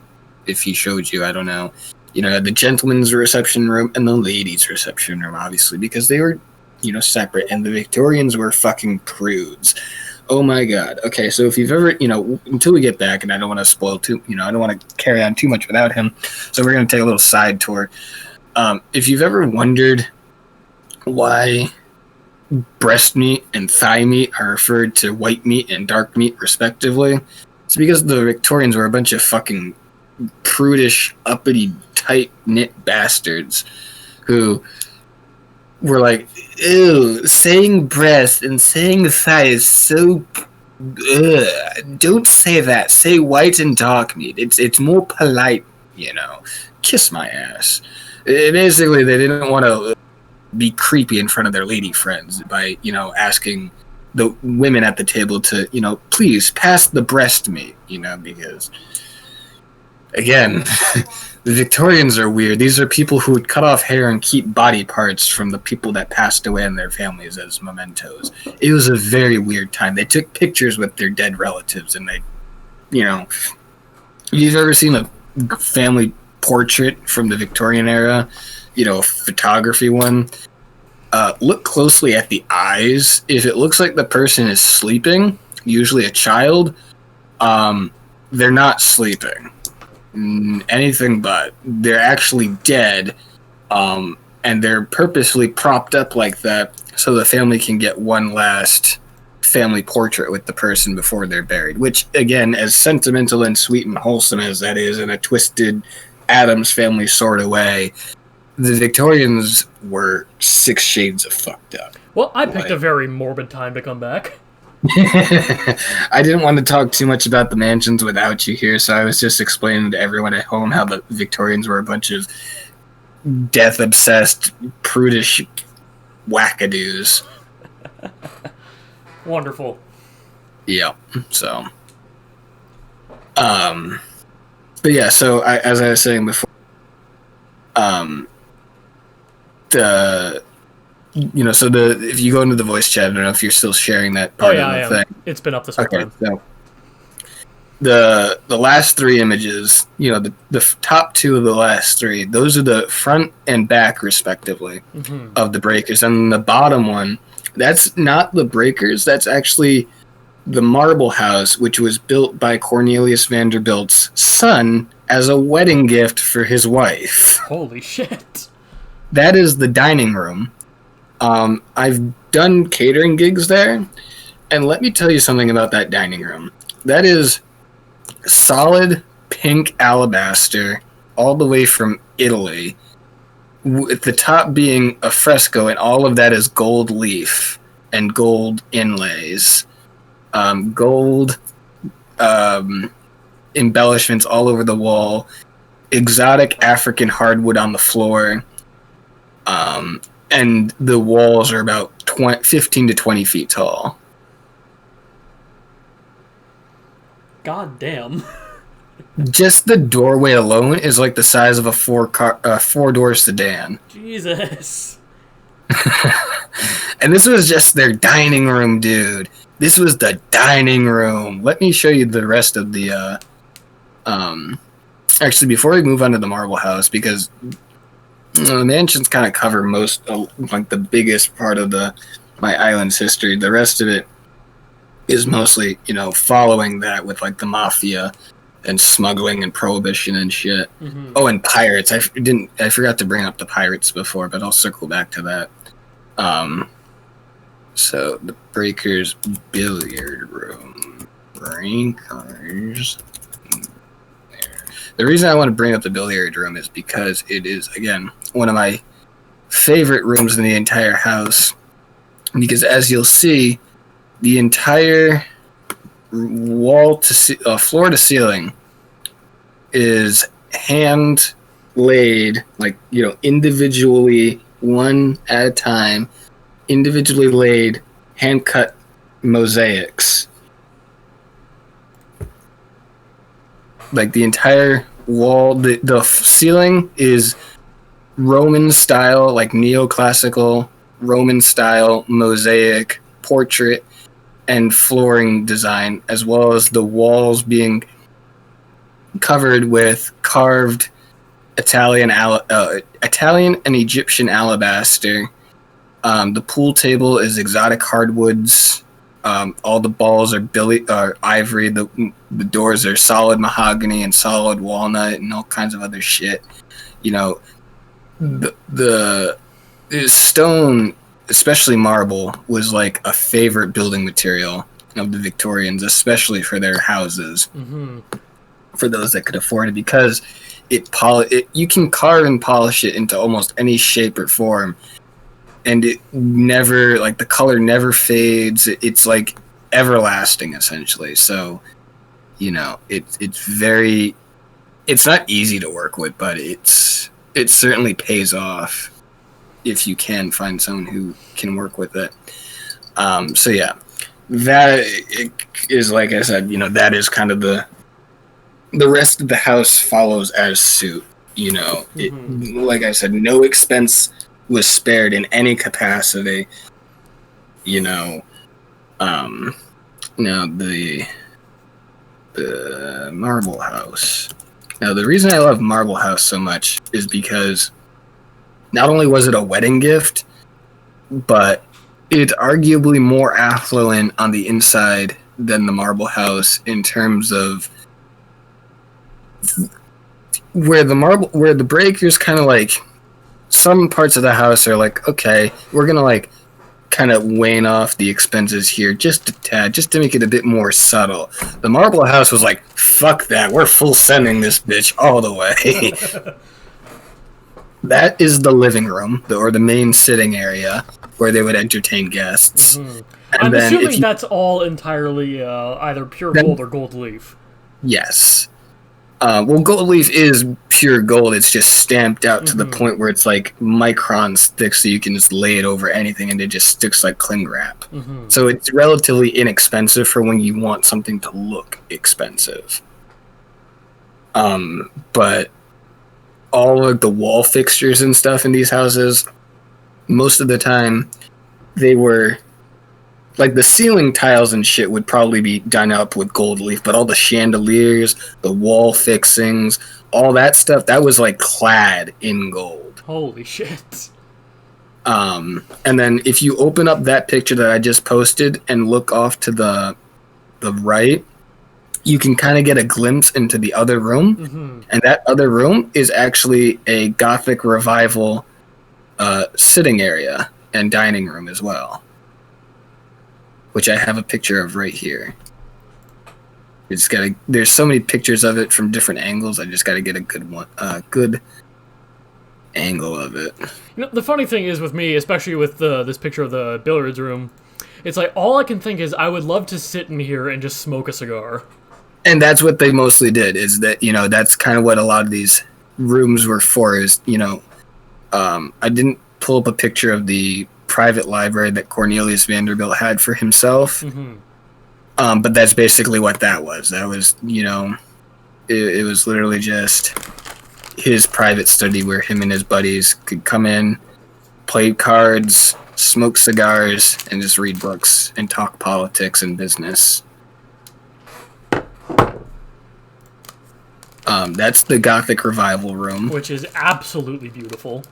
If he showed you, I don't know. The gentleman's reception room and the ladies' reception room, obviously, because they were separate, and the Victorians were fucking prudes. Oh my god. Okay, so if you've ever, until we get back, and I don't want to spoil I don't want to carry on too much without him, so we're going to take a little side tour. If you've ever wondered why breast meat and thigh meat are referred to white meat and dark meat, respectively, it's because the Victorians were a bunch of fucking prudish, uppity, tight-knit bastards who were like, ew, saying breast and saying thigh is so... don't say that. Say white and dark meat. It's more polite, Kiss my ass. Basically, they didn't want to be creepy in front of their lady friends by, asking the women at the table to, please pass the breast meat, because... Again, the Victorians are weird. These are people who would cut off hair and keep body parts from the people that passed away and their families as mementos. It was a very weird time. They took pictures with their dead relatives, and they, you've ever seen a family portrait from the Victorian era, a photography one? Look closely at the eyes. If it looks like the person is sleeping, usually a child, they're not sleeping. Anything but. They're actually dead, and they're purposely propped up like that so the family can get one last family portrait with the person before they're buried. Which, again, as sentimental and sweet and wholesome as that is, in a twisted Addams Family sort of way, the Victorians were 6 shades of fucked up. Well, I picked a very morbid time to come back. I didn't want to talk too much about the mansions without you here, so I was just explaining to everyone at home how the Victorians were a bunch of death-obsessed, prudish wackadoos. Wonderful. Yeah, so... But yeah, so as I was saying before, if you go into the voice chat, I don't know if you're still sharing that part of the thing. It's been up this whole time. So the last 3 images, the top 2 of the last 3, those are the front and back, respectively, of the breakers. And the bottom one, that's not the breakers, that's actually the marble house, which was built by Cornelius Vanderbilt's son as a wedding gift for his wife. Holy shit. That is the dining room. I've done catering gigs there, and let me tell you something about that dining room. That is solid pink alabaster all the way from Italy, with the top being a fresco, and all of that is gold leaf and gold inlays. Gold embellishments all over the wall, exotic African hardwood on the floor, and the walls are about 15 to 20 feet tall. God damn. Just the doorway alone is like the size of a 4-door sedan. Jesus. And this was just their dining room, dude. This was the dining room. Let me show you the rest of the actually, before we move on to the marble house, because the mansions kind of cover most, like the biggest part of my island's history. The rest of it is mostly, following that with like the mafia and smuggling and prohibition and shit. Mm-hmm. Oh, and pirates. I forgot to bring up the pirates before, but I'll circle back to that. So the Breakers billiard room. Breakers. The reason I want to bring up the billiard room is because it is, again, one of my favorite rooms in the entire house. Because as you'll see, the entire floor to ceiling is hand laid, like, individually, one at a time, individually laid, hand cut mosaics. Like the entire wall, the ceiling is Roman style, like neoclassical Roman style mosaic portrait and flooring design, as well as the walls being covered with carved Italian and Egyptian alabaster. The pool table is exotic hardwoods. All the balls are ivory. The doors are solid mahogany and solid walnut and all kinds of other shit. The stone, especially marble, was like a favorite building material of the Victorians, especially for their houses. Mm-hmm. For those that could afford it, because you can carve and polish it into almost any shape or form, and it never, like, the color never fades. It's like everlasting, essentially. So, it's not easy to work with, but it certainly pays off if you can find someone who can work with it. So yeah, that is, like I said, that is kind of the rest of the house follows as suit. Mm-hmm. Like I said, no expense was spared in any capacity. The Marble House. Now, the reason I love Marble House so much is because not only was it a wedding gift, but it's arguably more affluent on the inside than the Marble House in terms of where the breakers kind of like, some parts of the house are like, okay, we're gonna like kind of wane off the expenses here just a tad, just to make it a bit more subtle. The marble house was like, fuck that, we're full sending this bitch all the way. That is the living room, or the main sitting area, where they would entertain guests. Mm-hmm. I'm assuming that's all entirely either pure gold or gold leaf. Yes. Well, gold leaf is pure gold. It's just stamped out to the point where it's like microns thick, so you can just lay it over anything and it just sticks like cling wrap. So it's relatively inexpensive for when you want something to look expensive. But all of the wall fixtures and stuff in these houses, most of the time, they were like the ceiling tiles and shit would probably be done up with gold leaf, but all the chandeliers, the wall fixings, all that stuff, that was like clad in gold. Holy shit. And then if you open up that picture that I just posted and look off to the right, you can kind of get a glimpse into the other room. And that other room is actually a Gothic Revival sitting area and dining room as well, which I have a picture of right here. There's so many pictures of it from different angles. I just got to get a good angle of it. You know, the funny thing is with me, especially with this picture of the billiards room, it's like all I can think is I would love to sit in here and just smoke a cigar. And that's what they mostly did, is that, that's kind of what a lot of these rooms were for, is, I didn't pull up a picture of the private library that Cornelius Vanderbilt had for himself. But that's basically what that was. That was, it was literally just his private study where him and his buddies could come in, play cards, smoke cigars, and just read books and talk politics and business. That's the Gothic Revival room, which is absolutely beautiful.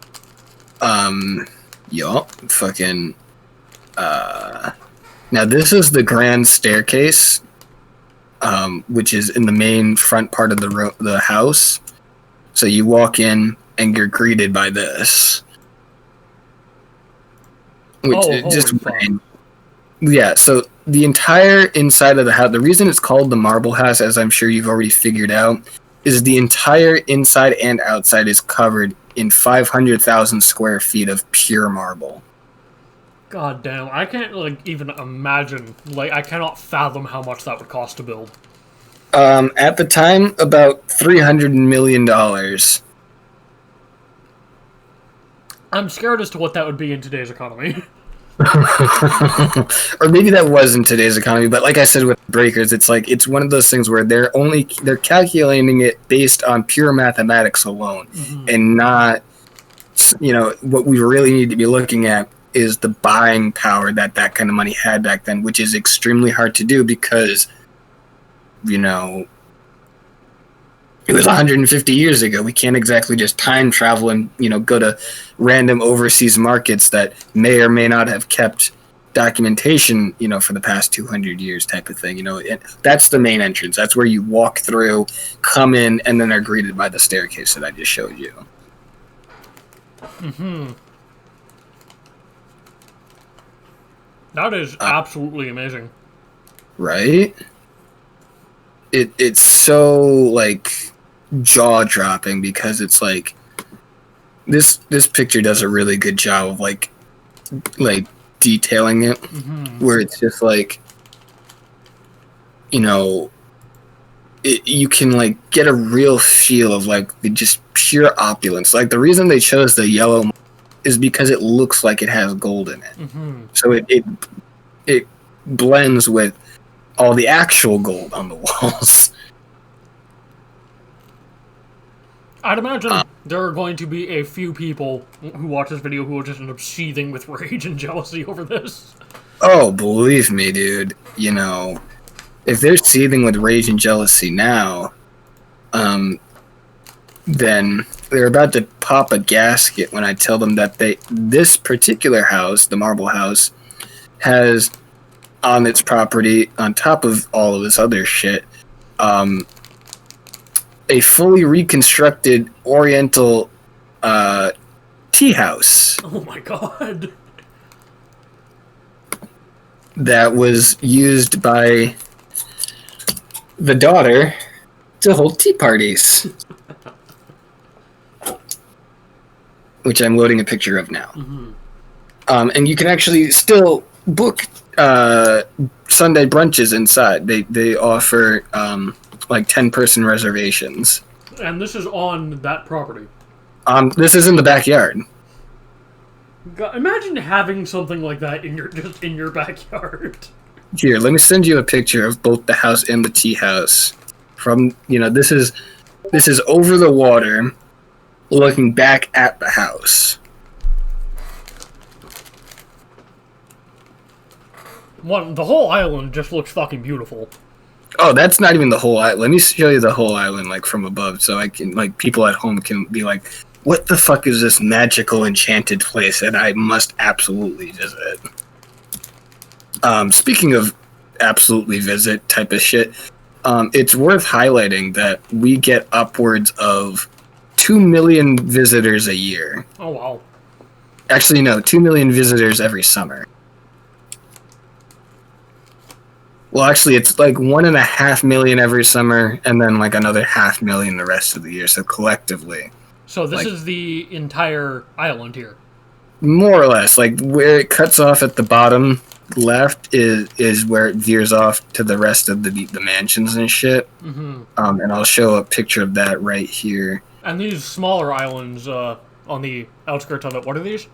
Yup, fucking. Now this is the grand staircase, which is in the main front part of the house. So you walk in and you're greeted by this, which just yeah. So the entire inside of the house. The reason it's called the Marble House, as I'm sure you've already figured out, is the entire inside and outside is covered in 500,000 square feet of pure marble. God damn, I can't even imagine. I cannot fathom how much that would cost to build. At the time, about $300 million. I'm scared as to what that would be in today's economy. Or maybe that was in today's economy, but like I said with breakers, it's one of those things where they're calculating it based on pure mathematics alone, and not, what we really need to be looking at is the buying power that kind of money had back then, which is extremely hard to do because, it was 150 years ago. We can't exactly just time travel and, go to random overseas markets that may or may not have kept documentation, for the past 200 years type of thing. That's the main entrance. That's where you walk through, come in, and then are greeted by the staircase that I just showed you. That is absolutely amazing. Right? It's so, jaw-dropping because it's, this picture does a really good job of, detailing it, where it's just, you can, get a real feel of, the just pure opulence. The reason they chose the yellow is because it looks like it has gold in it. So it blends with all the actual gold on the walls. I'd imagine there are going to be a few people who watch this video who will just end up seething with rage and jealousy over this. Oh, believe me, dude. If they're seething with rage and jealousy now, then they're about to pop a gasket when I tell them that this particular house, the Marble House, has on its property, on top of all of this other shit, a fully reconstructed Oriental tea house. Oh my god. That was used by the daughter to hold tea parties. Which I'm loading a picture of now. Mm-hmm. And you can actually still book Sunday brunches inside. They offer like 10-person reservations. And this is on that property. This is in the backyard. God, imagine having something like that just in your backyard. Here, let me send you a picture of both the house and the tea house. From this is over the water, looking back at the house. The whole island just looks fucking beautiful. Oh, that's not even the whole island. Let me show you the whole island, like, from above, so I can, like, people at home can be like, what the fuck is this magical, enchanted place that I must absolutely visit? Speaking of absolutely visit type of shit, it's worth highlighting that we get upwards of 2 million visitors a year. Oh, wow. Actually, no, 2 million visitors every summer. Well, actually, it's like 1.5 million every summer, and then like another 500,000 the rest of the year. So collectively, so this is the entire island here, more or less. Like where it cuts off at the bottom left is where it veers off to the rest of the mansions and shit. Mm-hmm. And I'll show a picture of that right here. And these smaller islands on the outskirts of it, what are these?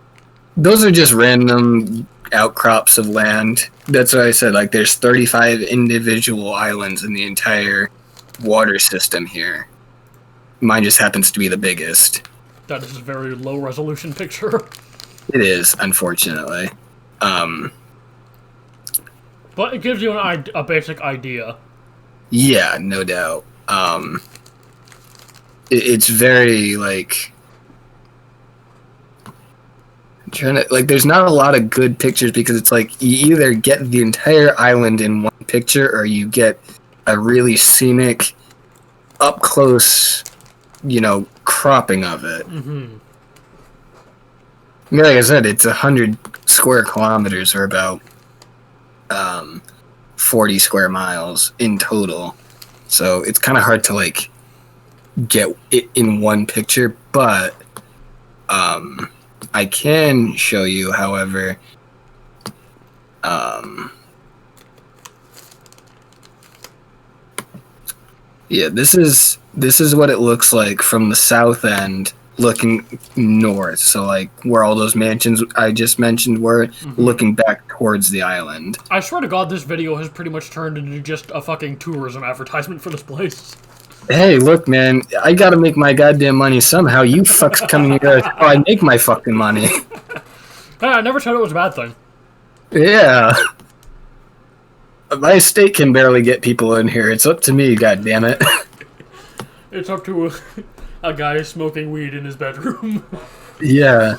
Those are just random outcrops of land. That's what I said. Like, there's 35 individual islands in the entire water system here. Mine just happens to be the biggest. That is a very low resolution picture. It is, unfortunately. But it gives you a basic idea. Yeah, no doubt. It's very, like... there's not a lot of good pictures because it's like you either get the entire island in one picture or you get a really scenic, up close, cropping of it. Mm-hmm. Like I said, it's 100 square kilometers or about 40 square miles in total. So it's kind of hard to like get it in one picture, but I can show you, however, yeah, this is what it looks like from the south end looking north. So like where all those mansions I just mentioned were, looking back towards the island. I swear to God, this video has pretty much turned into just a fucking tourism advertisement for this place. Hey, look, man, I gotta make my goddamn money somehow. You fucks coming here, I make my fucking money. Hey, I never said it was a bad thing. Yeah. My estate can barely get people in here. It's up to me, goddammit. It's up to a guy smoking weed in his bedroom. Yeah.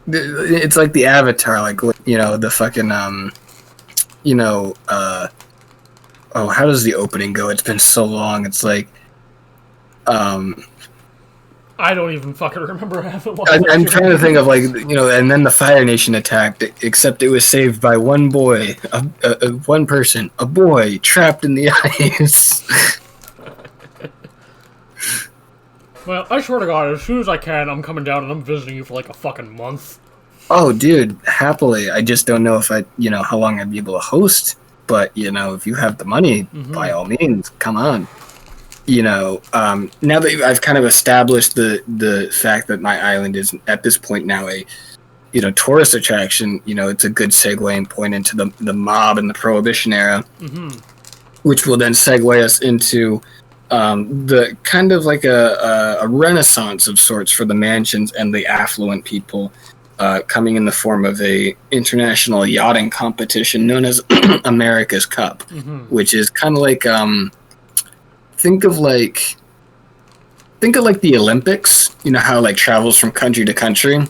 It's like the Avatar, like, the fucking, oh, how does the opening go? It's been so long. It's like, I don't even fucking remember. I haven't watched it. I'm trying to think of, like, and then the Fire Nation attacked, except it was saved by one boy, one person, a boy trapped in the ice. Well, I swear to God, as soon as I can, I'm coming down and I'm visiting you for like a fucking month. Oh, dude, happily. I just don't know if how long I'd be able to host. But, if you have the money, by all means, come on. Now that I've kind of established the fact that my island is, at this point now, a, tourist attraction, it's a good segue and point into the mob and the Prohibition era, which will then segue us into the kind of like a renaissance of sorts for the mansions and the affluent people. Coming in the form of a international yachting competition known as America's Cup, which is kind of like think of like the Olympics. You know how like travels from country to country,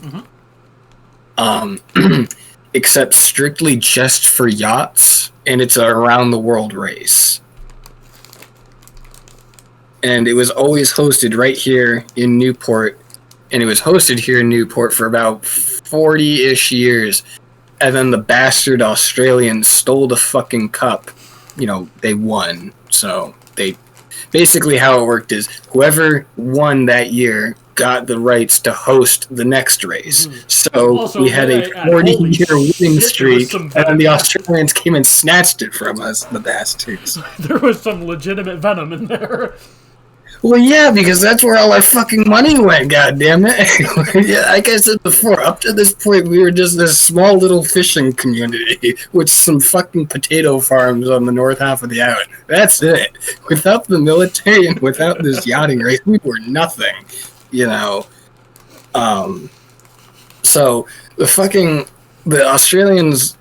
except strictly just for yachts, and it's a around the world race. and it was always hosted right here in Newport, and it was hosted here in Newport for about 40-ish years, and then the bastard Australians stole the fucking cup. You know, they won, so they... Basically how it worked is whoever won that year got the rights to host the next race. So Also, we had a holy 40-year winning shit, streak, some and then the Australians came and snatched it from us, the bastards. There was some legitimate venom in there. Well, yeah, because that's where all our fucking money went, goddammit. Yeah, like I said before, up to this point, we were just this small little fishing community with some fucking potato farms on the north half of the island. That's it. Without the military and without this yachting race, we were nothing, you know. So, the Australians...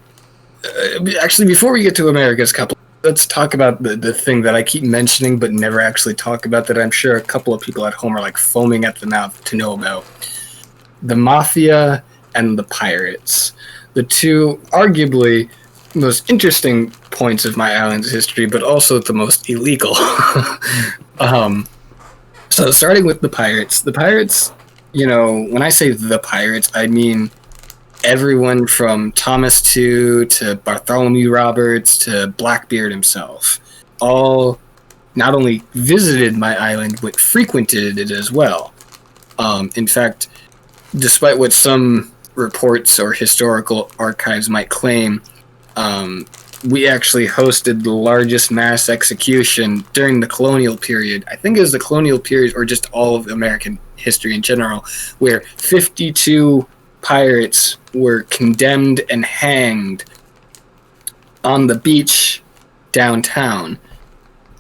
actually, before we get to America's Cup, let's talk about the thing that I keep mentioning but never actually talk about that I'm sure a couple of people at home are like foaming at the mouth to know about. The Mafia and the Pirates. The two arguably most interesting points of my island's history, but also the most illegal. So starting with the Pirates. The Pirates, you know, when I say the Pirates, I mean everyone from Thomas Tew to Bartholomew Roberts to Blackbeard himself, all not only visited my island, but frequented it as well. In fact, despite what some reports or historical archives might claim, we actually hosted the largest mass execution during the colonial period. I think it was the colonial period, or just all of American history in general, where 52 pirates were condemned and hanged on the beach downtown,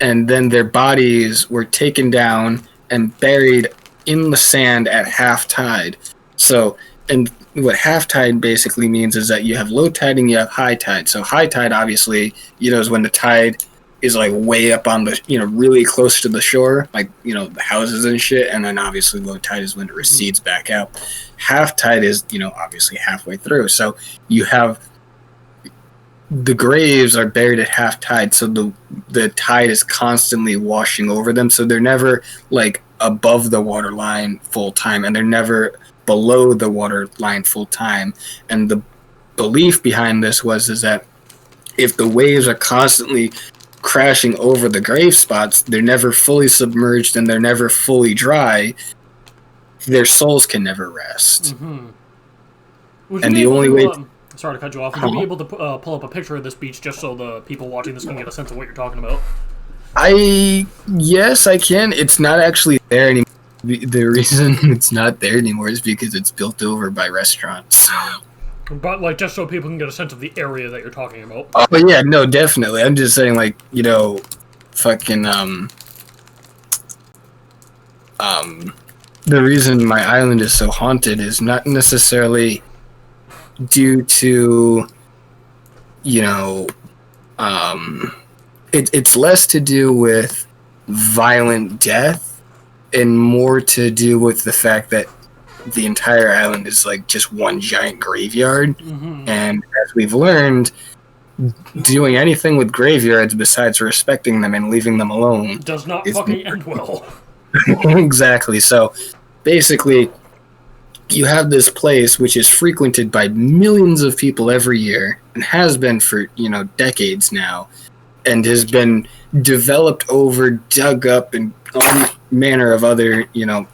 and then their bodies were taken down and buried in the sand at half tide. So, and what half tide basically means is that you have low tide and you have high tide. So high tide, obviously, you know, is when the tide is like way up on the, you know, really close to the shore, like, you know, the houses and shit. And then obviously low tide is when it recedes back out. Half tide is, you know, obviously halfway through. So you have the graves are buried at half tide. So the tide is constantly washing over them. So they're never like above the water line full time, and they're never below the water line full time. And the belief behind this is that if the waves are constantly crashing over the grave spots, they're never fully submerged and they're never fully dry, their souls can never rest. And the only way... sorry to cut you off. Would you be able to pull up a picture of this beach just so the people watching this can get a sense of what you're talking about? Yes, I can. It's not actually there anymore. The reason it's not there anymore is because it's built over by restaurants. But, like, just so people can get a sense of the area that you're talking about. Oh, yeah, no, definitely. I'm just saying, like, you know, fucking, the reason my island is so haunted is not necessarily due to, you know, it's less to do with violent death and more to do with the fact that the entire island is like just one giant graveyard. And as we've learned, doing anything with graveyards besides respecting them and leaving them alone does not fucking end well. Exactly. So basically, you have this place which is frequented by millions of people every year and has been for, you know, decades now, and has been developed over, dug up, and all manner of other, you know,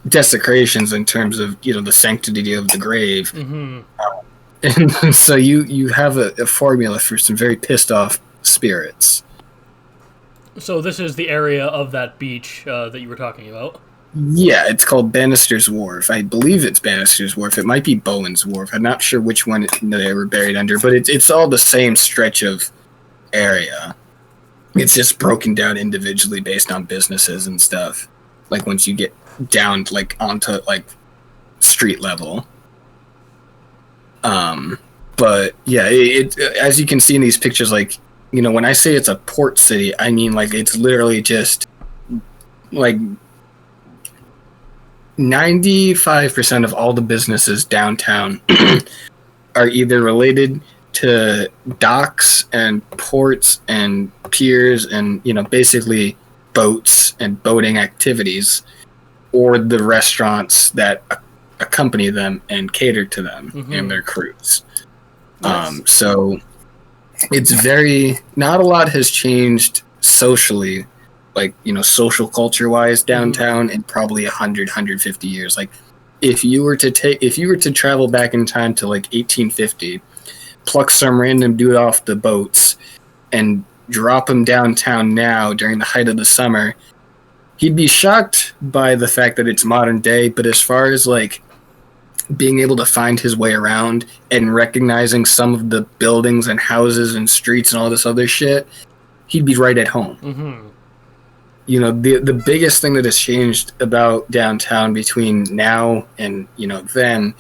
desecrations in terms of, you know, the sanctity of the grave. And so you have a formula for some very pissed off spirits. So this is the area of that beach that you were talking about? Yeah, it's called Bannister's Wharf. I believe it's Bannister's Wharf. It might be Bowen's Wharf. I'm not sure which one they were buried under, but it's all the same stretch of area. It's just broken down individually based on businesses and stuff. Like once you get down like onto like street level. But yeah, it as you can see in these pictures, like, you know, when I say it's a port city, I mean like it's literally just like 95% of all the businesses downtown are either related to docks and ports and piers and, you know, basically boats and boating activities, or the restaurants that accompany them and cater to them and their crews. Nice. So it's not a lot has changed socially, like, you know, social culture wise downtown in probably 150 years. Like, if you were to travel back in time to like 1850, pluck some random dude off the boats and drop him downtown now during the height of the summer, he'd be shocked by the fact that it's modern day. But as far as like being able to find his way around and recognizing some of the buildings and houses and streets and all this other shit, he'd be right at home. You know, the biggest thing that has changed about downtown between now and, you know, then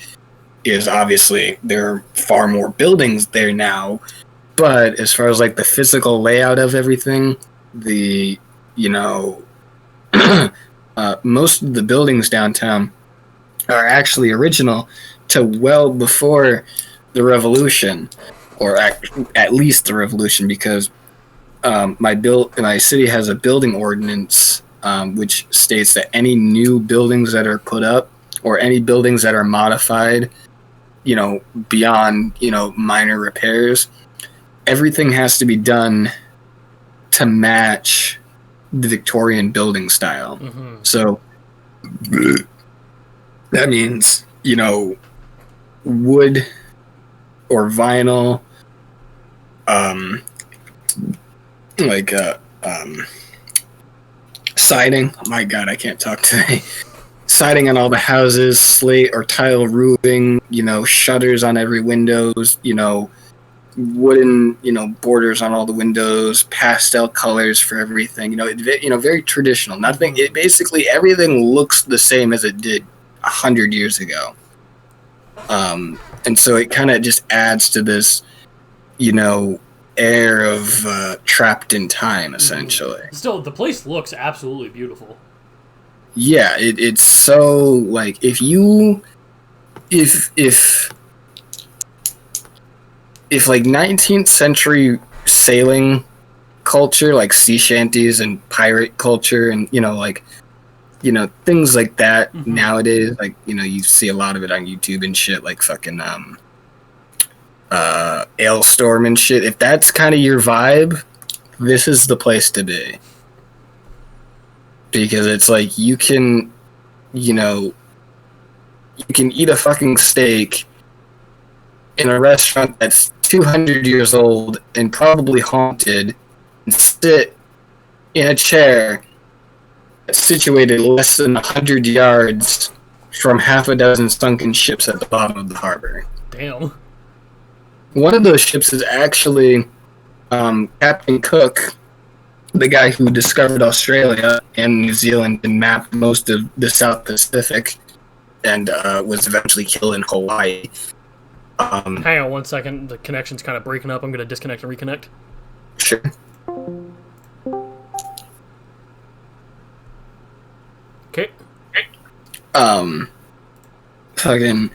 is obviously there are far more buildings there now. But as far as like the physical layout of everything, the, you know, most of the buildings downtown are actually original to well before the revolution, or at least the revolution, because my city has a building ordinance which states that any new buildings that are put up or any buildings that are modified, you know, beyond, you know, minor repairs, everything has to be done to match the Victorian building style. So that means, you know, wood or vinyl, siding. Oh my god, I can't talk today. Siding on all the houses, slate or tile roofing, you know, shutters on every windows, you know, wooden, you know, borders on all the windows, pastel colors for everything, you know, very traditional. Basically everything looks the same as it did 100 years ago. And so it kind of just adds to this, you know, air of trapped in time, essentially. Still, the place looks absolutely beautiful. Yeah, it's so, like, if like 19th century sailing culture, like sea shanties and pirate culture and, you know, like, you know, things like that nowadays, like, you know, you see a lot of it on YouTube and shit, like fucking Ailstorm and shit. If that's kind of your vibe, this is the place to be. Because it's like you can, you know, you can eat a fucking steak in a restaurant that's 200 years old and probably haunted and sit in a chair that's situated less than 100 yards from half a dozen sunken ships at the bottom of the harbor. Damn. One of those ships is actually Captain Cook, the guy who discovered Australia and New Zealand and mapped most of the South Pacific and was eventually killed in Hawaii. Hang on 1 second. The connection's kind of breaking up. I'm going to disconnect and reconnect. Sure. Okay. Fucking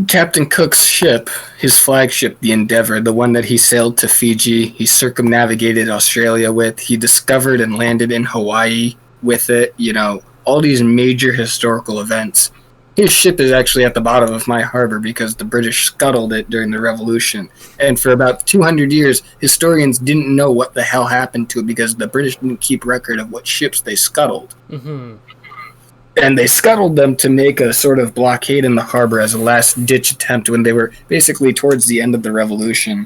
Captain Cook's ship, his flagship, the Endeavour, the one that he sailed to Fiji, he circumnavigated Australia with, he discovered and landed in Hawaii with it, you know, all these major historical events. His ship is actually at the bottom of my harbor because the British scuttled it during the Revolution. And for about 200 years, historians didn't know what the hell happened to it because the British didn't keep record of what ships they scuttled. And they scuttled them to make a sort of blockade in the harbor as a last-ditch attempt when they were basically towards the end of the Revolution,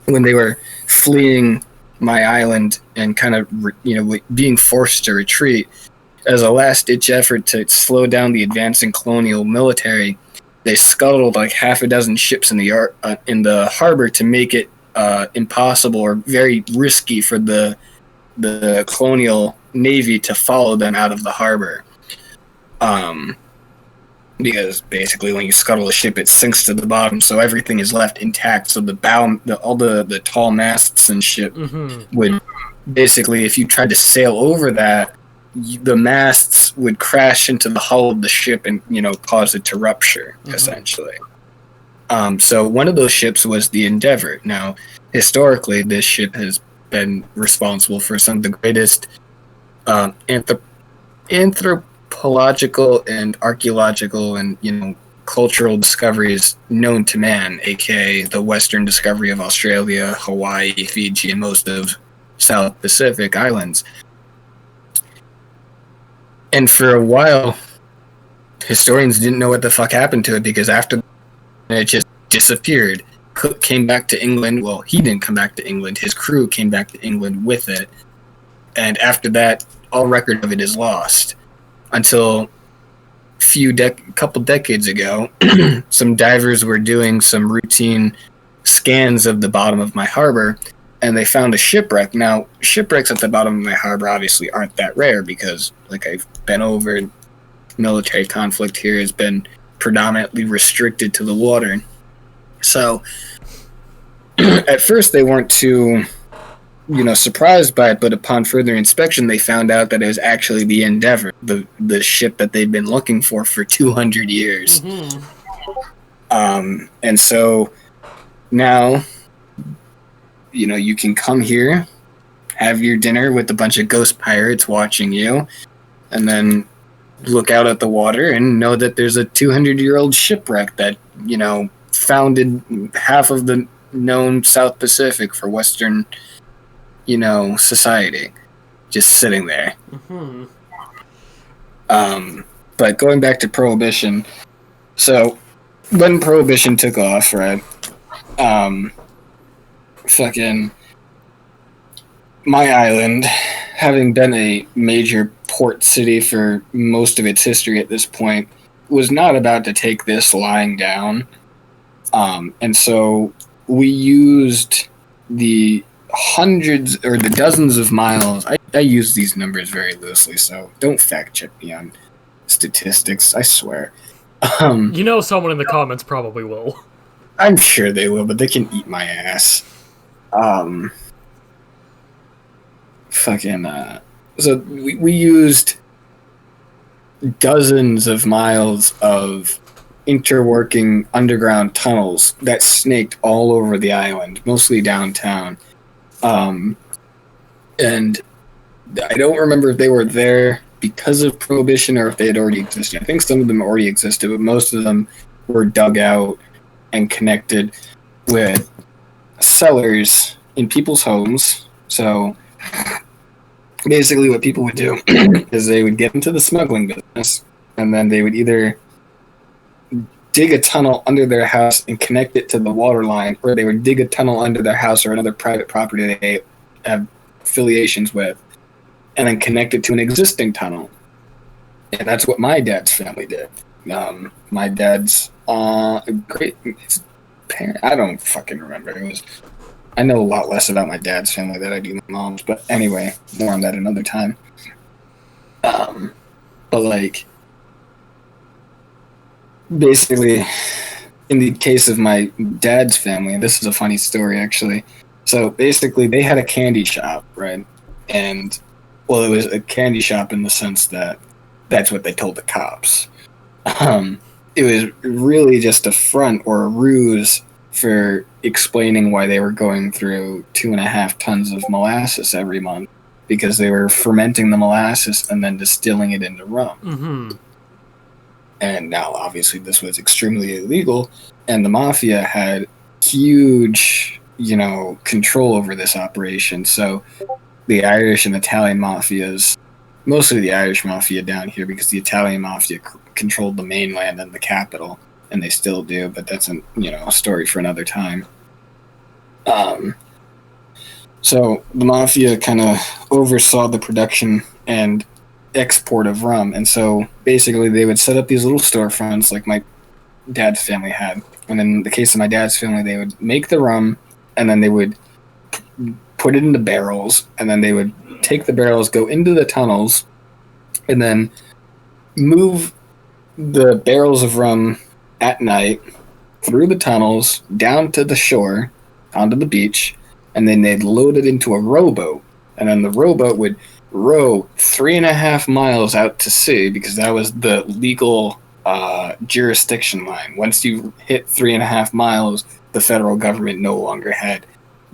when they were fleeing my island and kind of, you know, being forced to retreat. As a last-ditch effort to slow down the advancing colonial military, they scuttled like half a dozen ships in the harbor to make it impossible or very risky for the colonial navy to follow them out of the harbor. Because basically when you scuttle a ship, it sinks to the bottom, so everything is left intact. So the bow, all the tall masts and shit would basically, if you tried to sail over that, the masts would crash into the hull of the ship and, you know, cause it to rupture, essentially. So one of those ships was the Endeavour. Now, historically, this ship has been responsible for some of the greatest anthropological and archaeological and cultural discoveries known to man, aka the western discovery of Australia, Hawaii, Fiji, and most of South Pacific islands. And for a while, historians didn't know what the fuck happened to it, because after it just disappeared. Cook came back to England. Well, he didn't come back to England. His crew came back to England with it. And after that, all record of it is lost. Until a couple decades ago, some divers were doing some routine scans of the bottom of my harbor, and they found a shipwreck. Now, shipwrecks at the bottom of my harbor obviously aren't that rare, because, like I've been over, military conflict here has been predominantly restricted to the water. So, at first they weren't too, surprised by it, but upon further inspection, they found out that it was actually the Endeavour, the ship that they'd been looking for 200 years. And so, now, you can come here, have your dinner with a bunch of ghost pirates watching you, and then look out at the water and know that there's a 200-year-old shipwreck that, founded half of the known South Pacific for Western, society. Just sitting there. But going back to Prohibition, so when Prohibition took off, right, fucking my island, having been a major port city for most of its history at this point, was not about to take this lying down. And so we used the hundreds or the dozens of miles. I use these numbers very loosely, so don't fact check me on statistics, I swear. Someone in the comments probably will. I'm sure they will, but they can eat my ass. So we used dozens of miles of interworking underground tunnels that snaked all over the island, mostly downtown. And I don't remember if they were there because of Prohibition or if they had already existed. I think some of them already existed, but most of them were dug out and connected with cellars in people's homes. So basically what people would do is they would get into the smuggling business, and then they would either dig a tunnel under their house and connect it to the water line, or they would dig a tunnel under their house or another private property they have affiliations with, and then connect it to an existing tunnel. And that's what my dad's family did. My dad's great parent, I don't fucking remember. I know a lot less about my dad's family than I do my mom's, but anyway, more on that another time. But like, basically, in the case of my dad's family, and this is a funny story actually. So basically, they had a candy shop, right? And well, it was a candy shop in the sense that that's what they told the cops. It was really just a front or a ruse for explaining why they were going through 2.5 tons of molasses every month, because they were fermenting the molasses and then distilling it into rum. And now, obviously, this was extremely illegal, and the mafia had huge, control over this operation. So the Irish and Italian mafias, mostly the Irish mafia down here, because the Italian mafia controlled the mainland and the capital, and they still do, but that's a story for another time. So the mafia kind of oversaw the production and export of rum, and so basically they would set up these little storefronts like my dad's family had, and in the case of my dad's family, they would make the rum, and then they would put it into barrels, and then they would take the barrels, go into the tunnels, and then move the barrels of rum at night through the tunnels down to the shore, onto the beach, and then they'd load it into a rowboat, and then the rowboat would row 3.5 miles out to sea, because that was the legal jurisdiction line. Once you hit 3.5 miles, the federal government no longer had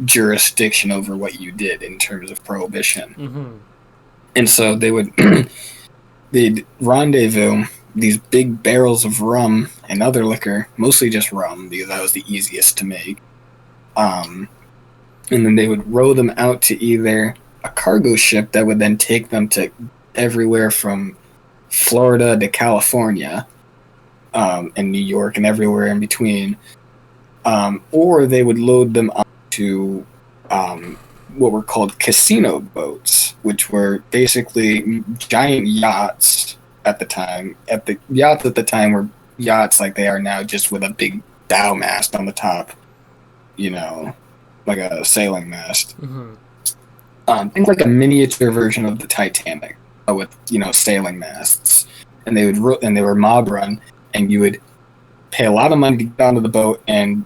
jurisdiction over what you did in terms of prohibition. Mm-hmm. And so they would they'd rendezvous these big barrels of rum and other liquor, mostly just rum, because that was the easiest to make. And then they would row them out to either a cargo ship that would then take them to everywhere from Florida to California, and New York and everywhere in between. Or they would load them onto what were called casino boats, which were basically giant yachts at the time. Yachts at the time were yachts like they are now, just with a big bow mast on the top, like a sailing mast. Mm-hmm. Think like a miniature version of the Titanic, with sailing masts, and they were mob run, and you would pay a lot of money to get onto the boat, and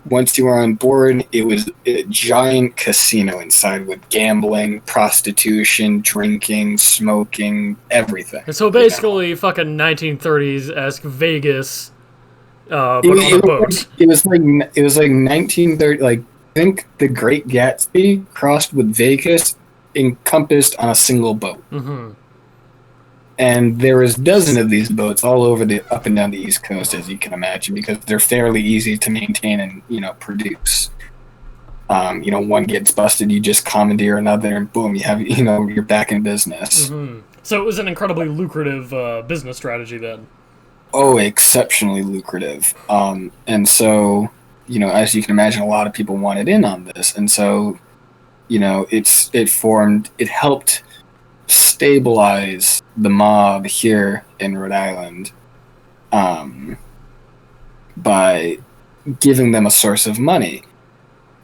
once you were on board, it was a giant casino inside with gambling, prostitution, drinking, smoking, everything. So basically, fucking 1930s-esque Vegas, but on a boat. It was like 1930. Like, I think the Great Gatsby crossed with Vegas, encompassed on a single boat. Mm-hmm. And there was dozens of these boats all over up and down the East Coast, as you can imagine, because they're fairly easy to maintain and produce. One gets busted, you just commandeer another, and boom, you have you're back in business. Mm-hmm. So it was an incredibly lucrative business strategy then. Oh, exceptionally lucrative. And so as you can imagine, a lot of people wanted in on this, and so it helped stabilize the mob here in Rhode Island, by giving them a source of money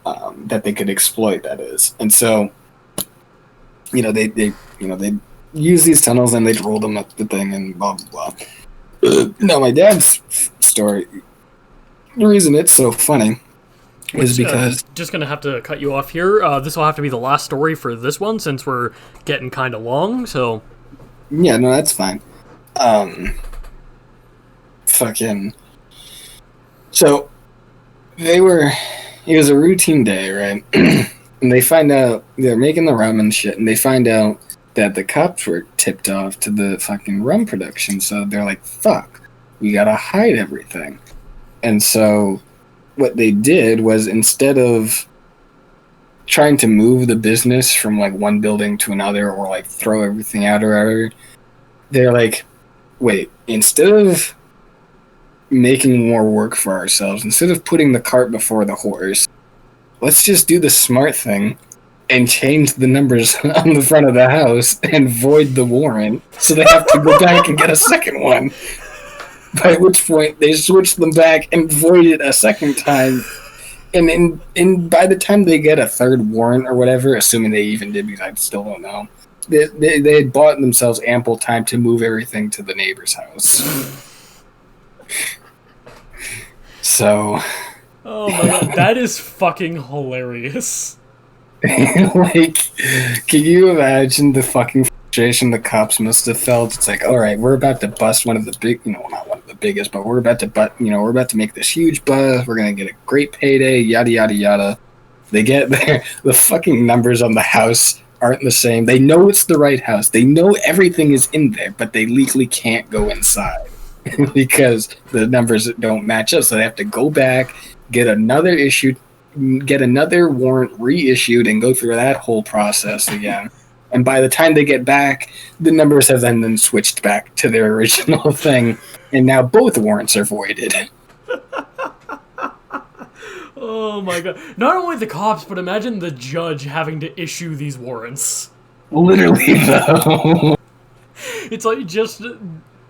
that they could exploit. That is, and so they use these tunnels and they'd roll them up the thing and blah blah blah. Now, my dad's story, the reason it's so funny is because... just going to have to cut you off here. This will have to be the last story for this one, since we're getting kind of long, so... Yeah, no, that's fine. So, it was a routine day, right? And they find out, they're making the rum and shit, and they find out that the cops were tipped off to the fucking rum production, so they're like, fuck, we gotta hide everything. And so... what they did was, instead of trying to move the business from like one building to another, or like throw everything out or whatever, they're like, wait, instead of making more work for ourselves, instead of putting the cart before the horse, let's just do the smart thing and change the numbers on the front of the house and void the warrant, so they have to go back and get a second one. By which point they switched them back and voided a second time, and by the time they get a third warrant or whatever, assuming they even did, because I still don't know, they had bought themselves ample time to move everything to the neighbor's house. So, oh my god, that is fucking hilarious. like, can you imagine the fucking frustration the cops must have felt? It's like, all right, we're about to bust one of the big, not one of the biggest, but we're about to make this huge bust. We're gonna get a great payday, yada yada yada. They get there, the fucking numbers on the house aren't the same. They know it's the right house. They know everything is in there, but they legally can't go inside because the numbers don't match up. So they have to go back, get another warrant reissued, and go through that whole process again. And by the time they get back, the numbers have then switched back to their original thing, and now both warrants are voided. Oh my god. Not only the cops, but imagine the judge having to issue these warrants. Literally, though. It's like, just...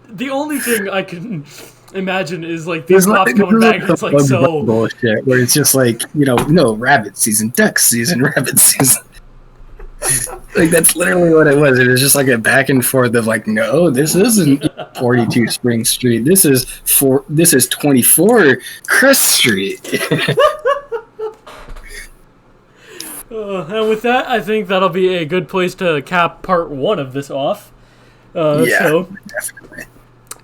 the only thing I can imagine is, like, these cops coming back, and it's like, so... bullshit, where it's just like, no, rabbit season, duck season, rabbit season. Like, that's literally what it was. It was just like a back and forth of like, no, this isn't 42 Spring Street. This is 24 Chris Street. And with that, I think that'll be a good place to cap part 1 of this off. Yeah, so, definitely.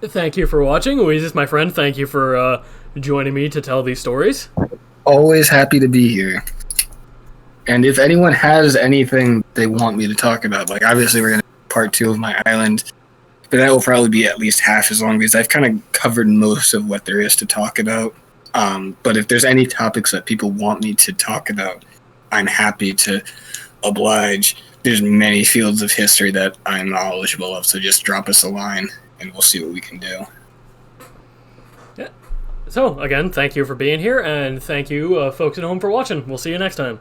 Thank you for watching. Oasis, my friend, thank you for joining me to tell these stories. Always happy to be here. And if anyone has anything they want me to talk about, like obviously we're going to part 2 of my island, but that will probably be at least half as long because I've kind of covered most of what there is to talk about. But if there's any topics that people want me to talk about, I'm happy to oblige. There's many fields of history that I'm knowledgeable of, so just drop us a line and we'll see what we can do. Yeah. So, again, thank you for being here, and thank you, folks at home, for watching. We'll see you next time.